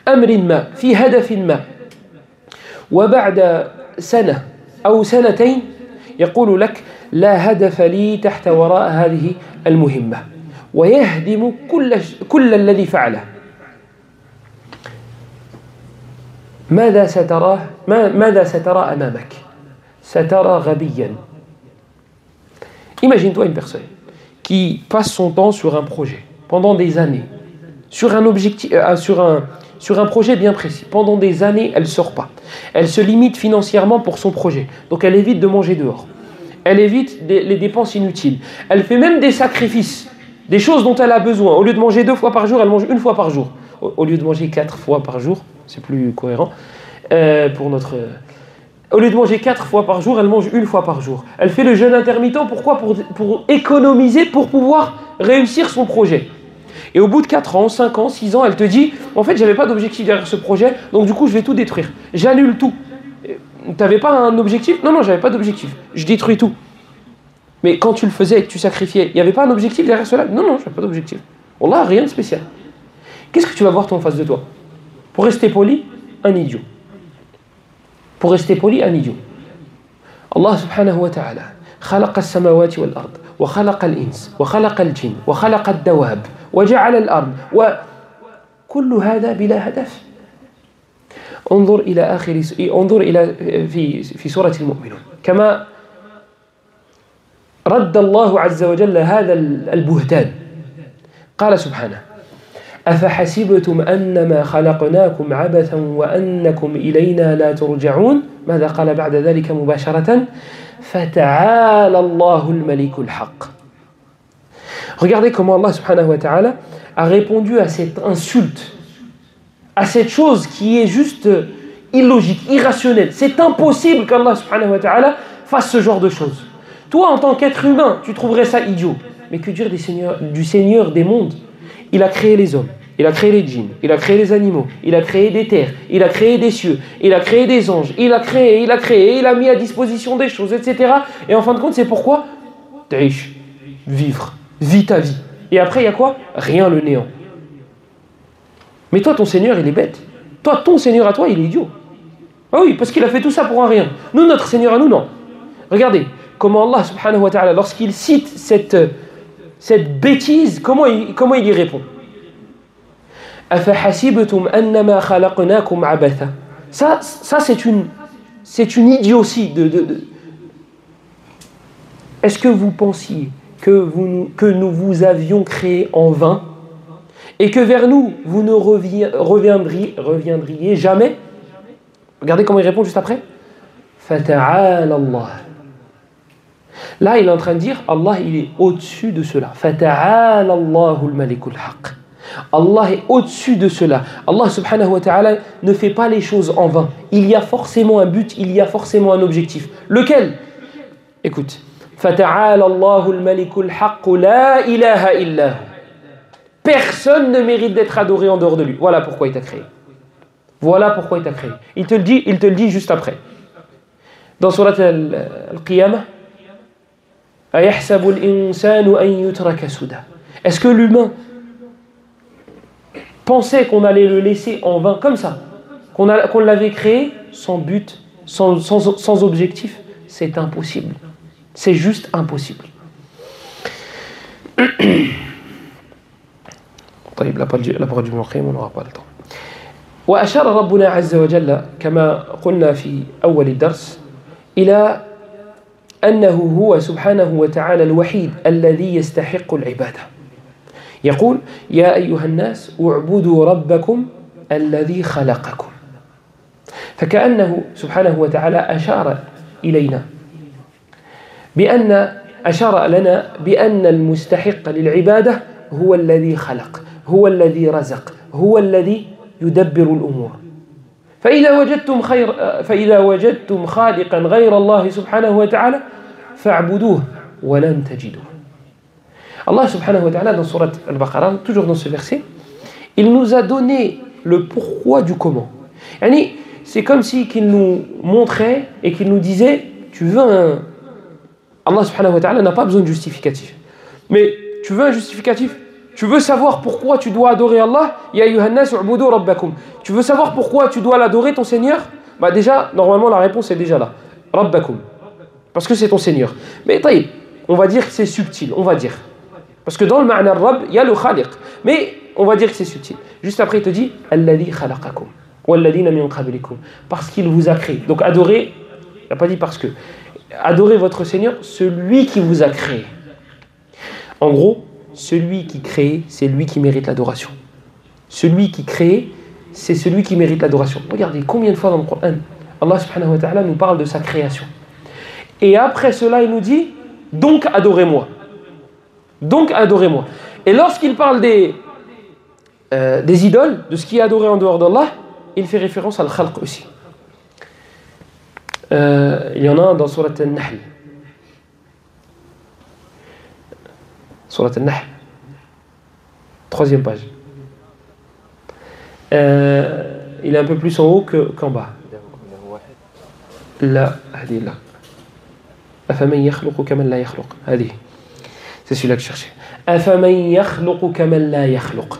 أمر ما في هدف ما وبعد سنة أو سنتين يقول لك لا هدف لي تحت وراء هذه المهمة ويهدم كل الذي فعله. ماذا سترى أمامك؟ سترى غبيا. Imagine-toi une personne qui passe son temps sur un projet pendant des années, sur un objectif, sur un projet bien précis. Pendant des années, elle ne sort pas. Elle se limite financièrement pour son projet. Donc elle évite de manger dehors. Elle évite les dépenses inutiles. Elle fait même des sacrifices, des choses dont elle a besoin. Au lieu de manger 2 fois par jour, elle mange 1 fois par jour. Au lieu de manger 4 fois par jour, c'est plus cohérent pour notre... Au lieu de manger 4 fois par jour, elle mange 1 fois par jour. Elle fait le jeûne intermittent, pourquoi? Pour économiser, pour pouvoir réussir son projet. Et au bout de 4 ans, 5 ans, 6 ans, elle te dit « En fait, j'avais pas d'objectif derrière ce projet, donc du coup, je vais tout détruire. J'annule tout. » T'avais pas un objectif? Non, j'avais pas d'objectif. Je détruis tout. Mais quand tu le faisais et que tu sacrifiais, il n'y avait pas un objectif derrière cela? Non, j'avais pas d'objectif. Wallah, rien de spécial. Qu'est-ce que tu vas voir toi en face de toi? Pour rester poli, un idiot. Pour rester poli, un idiot. Allah subhanahu wa ta'ala خلق السماوات والأرض وخلق الإنس وخلق الجن وخلق الدواب وجعل الأرض وكل هذا بلا هدف. انظر إلى في سورة المؤمنون كما رد الله عز وجل هذا البهتان. قال سبحانه أفحسبتم أنما خلقناكم عبثا وأنكم إلينا لا ترجعون. ماذا قال بعد ذلك مباشرة فتعالى الله الملك الحق. Regardez comment Allah subhanahu wa ta'ala a répondu à cette insulte, à cette chose qui est juste illogique, irrationnelle. C'est impossible qu'Allah subhanahu wa ta'ala fasse ce genre de choses. Toi, en tant qu'être humain, tu trouverais ça idiot. Mais que dire du Seigneur des mondes? Il a créé les hommes, il a créé les djinns, il a créé les animaux, il a créé des terres, il a créé des cieux, il a créé des anges, il a créé, il a mis à disposition des choses, etc. Et en fin de compte, c'est pourquoi Taïch, vivre, vis ta vie. Et après, il y a quoi? Rien, le néant. Mais toi, ton Seigneur, il est bête. Toi, ton Seigneur à toi, il est idiot. Ah oui, parce qu'il a fait tout ça pour un rien. Nous, notre Seigneur à nous, non. Regardez, comment Allah subhanahu wa ta'ala, lorsqu'il cite cette bêtise, comment il y répond? أَفَحَسِبْتُمْ أَنَّمَا خَلَقْنَاكُمْ عَبَثًا. Ça c'est une idiotie. Est-ce que vous pensiez que nous vous avions créé en vain et que vers nous, vous ne reviendriez jamais? Regardez comment il répond juste après. فَتَعَالَى اللَّهُ. Là, il est en train de dire, Allah, il est au-dessus de cela. فَتَعَالَى اللَّهُ الْمَلِكُ الْحَقِّ. Allah est au-dessus de cela. Allah subhanahu wa ta'ala ne fait pas les choses en vain. Il y a forcément un but, il y a forcément un objectif. Lequel? Écoute. فَتَعَالَى اللَّهُ الْمَلِكُ الْحَقُّ لَا إِلَهَ إِلَّا هُ. Personne ne mérite d'être adoré en dehors de lui. Voilà pourquoi il t'a créé. Voilà pourquoi il t'a créé. Il te le dit juste après. Dans Surat Al-Qiyamah, أَيَحْسَبُ الْإِنسَانُ أَن يُتْرَكَ سُدًى. Est-ce que l'humain pensait qu'on allait le laisser en vain comme ça, qu'on l'avait créé sans but, sans objectif? C'est impossible. C'est juste impossible. طيب la parole du Muqayyim, on n'aura pas le temps. وأشار ربنا عز وجل كما قلنا في أول الدرس إلى أنه هو سبحانه وتعالى الوحيد الذي يستحق العبادة. يقول يا أيها الناس اعبدوا ربكم الذي خلقكم. فكأنه سبحانه وتعالى أشار إلينا أشار لنا بأن المستحق للعبادة هو الذي خلق، هو الذي رزق، هو الذي يدبر الأمور. فإذا وجدتم خالقا غير الله سبحانه وتعالى فاعبدوه ولن تجدوه. Allah subhanahu wa ta'ala dans Surat Al-Baqarah, toujours dans ce verset, il nous a donné le pourquoi du comment. C'est comme si qu'il nous montrait et qu'il nous disait, tu veux un... Allah subhanahu wa ta'ala n'a pas besoin de justificatif. Mais tu veux un justificatif? Tu veux savoir pourquoi tu dois adorer Allah? Ya ayyuhan nas u'budu rabbakum. Tu veux savoir pourquoi tu dois l'adorer, ton Seigneur? Bah déjà, normalement la réponse est déjà là. Rabbakum. Parce que c'est ton Seigneur. Mais taïb, on va dire que c'est subtil, on va dire. Parce que dans le ma'na Rabb, il y a le Khaliq. Mais on va dire que c'est subtil. Juste après, il te dit Alladhi khalaqakum walladhina min qablikum. Parce qu'il vous a créé. Donc adorer, il n'a pas dit parce que. Adorez votre Seigneur, celui qui vous a créé. En gros, celui qui crée, c'est lui qui mérite l'adoration. Celui qui crée, c'est celui qui mérite l'adoration. Regardez combien de fois dans le Coran, Allah subhanahu wa ta'ala nous parle de sa création. Et après cela, il nous dit, donc adorez-moi. Donc adorez-moi. Et lorsqu'il parle des idoles, de ce qui est adoré en dehors d'Allah, il fait référence à al-khalq aussi. Il y en a un dans Surat Al-Nahl. Surat Al-Nahl. 3e page. Il est un peu plus en haut qu'en bas. Là, هذه là. أفمن يخلق كمن لا يخلق. هذه. C'est celui-là que je cherchais. أفمن يخلق كمن لا يخلق.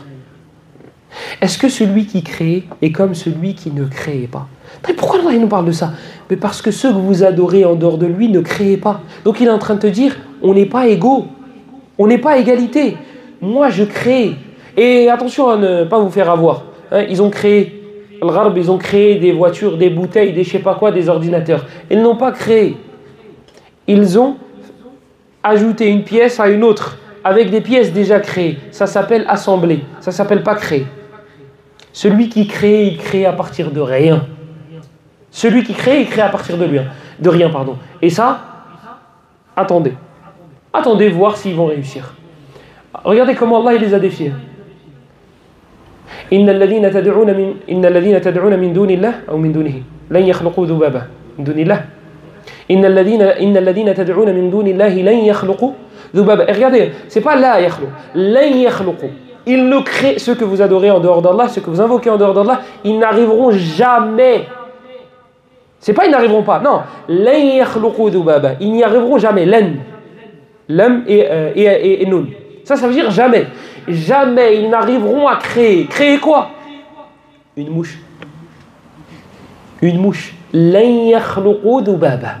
Est-ce que celui qui crée est comme celui qui ne crée pas? Pourquoi Allah nous parle de ça? Mais parce que ceux que vous adorez en dehors de lui ne créez pas. Donc il est en train de te dire, on n'est pas égaux. On n'est pas égalité. Moi je crée. Et attention à ne pas vous faire avoir. Ils ont créé, Al-Gharb, ils ont créé des voitures, des bouteilles, des je sais pas quoi, des ordinateurs. Ils n'ont pas créé. Ils ont ajouté une pièce à une autre, avec des pièces déjà créées. Ça s'appelle assembler. Ça s'appelle pas créer. Celui qui crée, il crée à partir de rien. Celui qui crée, il crée à partir de rien. Et ça, attendez. Attendez voir s'ils vont réussir. Regardez comment Allah il les a défiés. إن الذين تدعون من دون الله أو من دونه لن يخلقوا ذبابا من دون الله إن الذين تدعون من دون الله لن يخلقوا ذبابا. Et regardez, c'est pas la yakhluq, لن يخلقوا. Ils ne créent, ceux que vous adorez en dehors d'Allah, ceux que vous invoquez en dehors d'Allah, ils n'arriveront jamais. C'est pas ils n'arriveront pas, non. لن يخلقوا ذبابا. Ils n'y arriveront jamais. Lam et nun. Ça veut dire jamais. Jamais ils n'arriveront à créer. Créer quoi? Une mouche. Une mouche. لن يخلقوا ذبابا.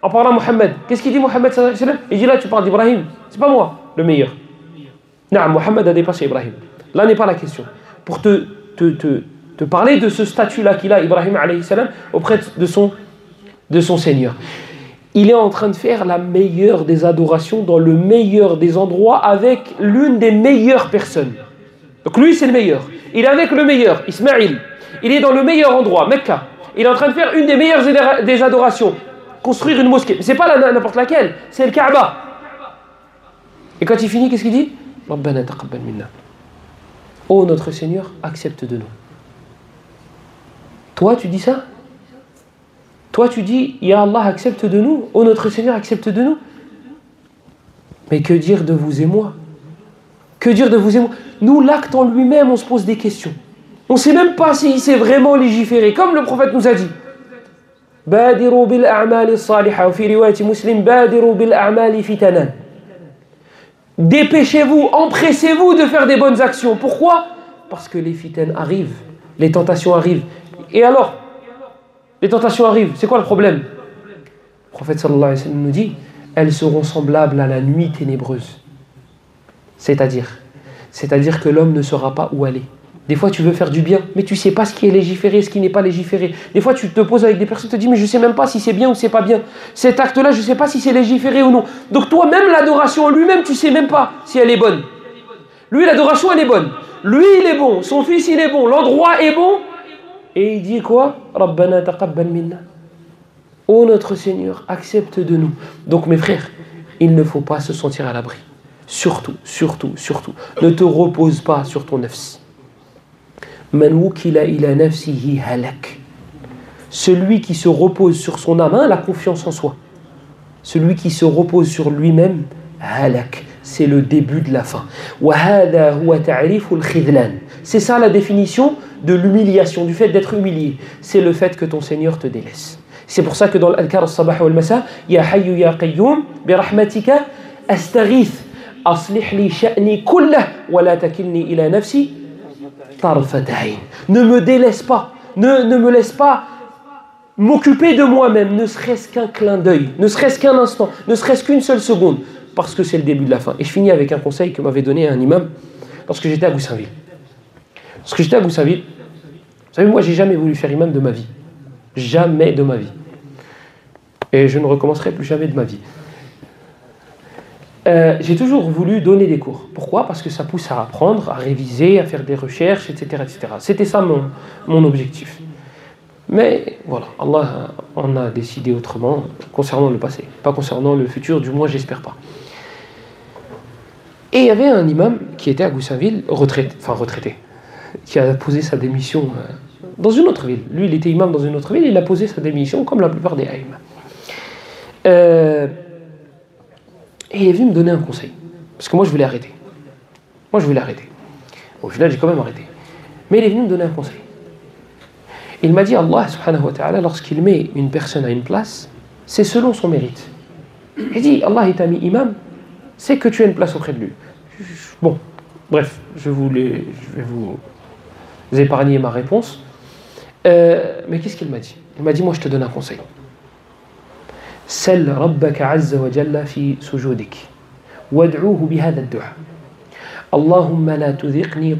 en parlant à Mohammed. Qu'est-ce qu'il dit Mohammed sallallahu alayhi wa sallam? Il dit là, tu parles d'Ibrahim. C'est pas moi, le meilleur. Non, Mohammed a dépassé Ibrahim. Là n'est pas la question. Pour te parler de ce statut-là qu'il a, Ibrahim alayhi salam, auprès de son Seigneur. Il est en train de faire la meilleure des adorations dans le meilleur des endroits avec l'une des meilleures personnes. Donc lui, c'est le meilleur. Il est avec le meilleur, Ismaïl. Il est dans le meilleur endroit, Mecca. Il est en train de faire une des meilleures des adorations. Construire une mosquée. C'est pas n'importe laquelle, c'est le Kaaba. Et quand il finit, qu'est-ce qu'il dit? Rabbana taqabbal minna. Oh notre Seigneur, accepte de nous. Toi, tu dis ça? Toi, tu dis, Ya Allah, accepte de nous. Oh notre Seigneur, accepte de nous. Mais que dire de vous et moi? Que dire de vous et moi? Nous, l'acte en lui-même, on se pose des questions. On ne sait même pas s'il s'est vraiment légiféré. Comme le prophète nous a dit. Badiru bil a'mali salihah. Ou fi riwayati muslim, badiru bil a'mali fitanan. Dépêchez-vous, empressez-vous de faire des bonnes actions. Pourquoi? Parce que les fitanes arrivent. Les tentations arrivent. Et alors, les tentations arrivent. C'est quoi le problème? Le prophète sallallahu alayhi wa sallam nous dit, elles seront semblables à la nuit ténébreuse. C'est-à-dire que l'homme ne saura pas où aller. Des fois, tu veux faire du bien, mais tu ne sais pas ce qui est légiféré, ce qui n'est pas légiféré. Des fois, tu te poses avec des personnes, tu te dis, mais je ne sais même pas si c'est bien ou c'est pas bien. Cet acte-là, je ne sais pas si c'est légiféré ou non. Donc toi-même, l'adoration en lui-même, tu ne sais même pas si elle est bonne. Lui, l'adoration, elle est bonne. Lui, il est bon. Son fils, il est bon. L'endroit est bon. Et il dit quoi? Rabbana taqabbal minna. Oh notre Seigneur, accepte de nous. Donc mes frères, il ne faut pas se sentir à l'abri. Surtout, surtout, surtout. Ne te repose pas sur ton nafs. Man wukila ila nafsihi halak. Celui qui se repose sur son âme, la confiance en soi. Celui qui se repose sur lui-même, halak. C'est le début de la fin. Wa hadha huwa ta'riful khidlan. C'est ça la définition de l'humiliation, du fait d'être humilié. C'est le fait que ton Seigneur te délaisse. C'est pour ça que dans l'Adhkar al-Sabah wal-Masa, Ya Hayyu Ya Qayyum, bi rahmatika astaghith, aslih li sha'ni kullah, wa la takilni ila nafsi tarfat ayn. Ne me délaisse pas, ne me laisse pas m'occuper de moi-même, ne serait-ce qu'un clin d'œil, ne serait-ce qu'un instant, ne serait-ce qu'une seule seconde, parce que c'est le début de la fin. Et je finis avec un conseil que m'avait donné un imam lorsque j'étais à Goussainville. Lorsque j'étais à Goussainville, vous savez, moi, j'ai jamais voulu faire imam de ma vie. Jamais de ma vie. Et je ne recommencerai plus jamais de ma vie. J'ai toujours voulu donner des cours. Pourquoi? Parce que ça pousse à apprendre, à réviser, à faire des recherches, etc. etc. C'était ça mon objectif. Mais voilà, Allah en a décidé autrement concernant le passé. Pas concernant le futur, du moins j'espère pas. Et il y avait un imam qui était à Goussainville, retraité, qui a posé sa démission dans une autre ville. Lui, il était imam dans une autre ville, il a posé sa démission comme la plupart des haïms. Et il est venu me donner un conseil. Parce que moi, je voulais arrêter. Au final, j'ai quand même arrêté. Mais il est venu me donner un conseil. Il m'a dit, Allah subhanahu wa ta'ala, lorsqu'il met une personne à une place, c'est selon son mérite. Il dit, Allah, il t'a mis imam, c'est que tu as une place auprès de lui. Bon, bref, je vais vous épargner ma réponse. Mais qu'est-ce qu'il m'a dit? Il m'a dit, moi je te donne un conseil. Sal rabbaka azza wa jalla fi sujudik. Wad'uhu bihadha ad-du'a. Allahumma la tudhiqna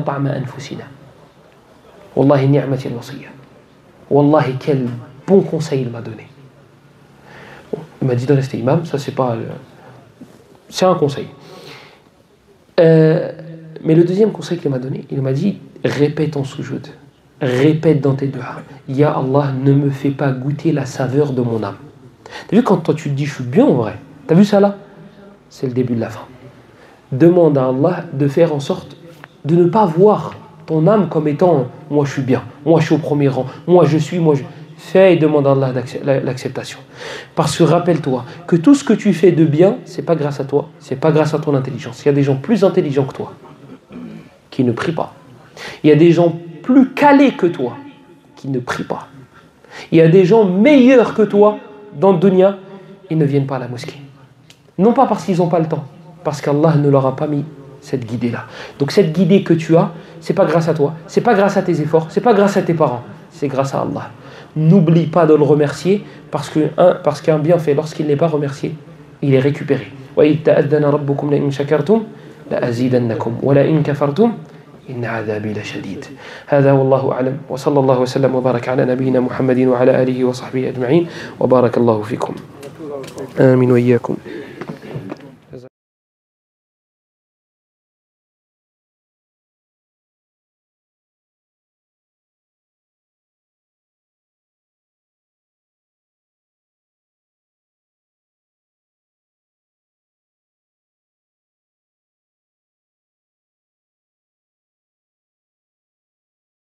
ta'ma anfusina. Wallahi ni'mati al-wasiyya. Wallahi quel bon conseil il m'a donné. Il m'a dit de rester imam, ça c'est pas... c'est un conseil. Mais le deuxième conseil qu'il m'a donné, il m'a dit, répète en sujoud, répète dans tes du'a, Ya Allah, ne me fais pas goûter la saveur de mon âme. T'as vu quand toi tu te dis, je suis bien en vrai, t'as vu ça là? C'est le début de la fin. Demande à Allah de faire en sorte de ne pas voir ton âme comme étant, moi je suis bien, moi je suis au premier rang, moi je suis, fais et demande à Allah l'acceptation. Parce que rappelle-toi que tout ce que tu fais de bien, c'est pas grâce à toi, c'est pas grâce à ton intelligence. Il y a des gens plus intelligents que toi qui ne prient pas. Il y a des gens plus calés que toi qui ne prient pas. Il y a des gens meilleurs que toi dans le dunya, ils ne viennent pas à la mosquée. Non pas parce qu'ils n'ont pas le temps, parce qu'Allah ne leur a pas mis cette guidée-là. Donc cette guidée que tu as, c'est pas grâce à toi, c'est pas grâce à tes efforts, c'est pas grâce à tes parents, c'est grâce à Allah. n'oublie pas de le remercier parce qu'un bienfait, lorsqu'il n'est pas remercié, il est récupéré. وَإِذْ تَأَذَّنَ رَبُّكُمْ لَئِنْ شَكَرْتُمْ لَأَزِيدَنَّكُمْ وَلَئِنْ كَفَرْتُمْ إِنَّ عَذَابِي لَشَدِيدٌ هذا والله أعلم وصلى الله وسلم وبارك على نبينا محمد وعلى آله وصحبه أجمعين وبارك الله فيكم آمين وإياكم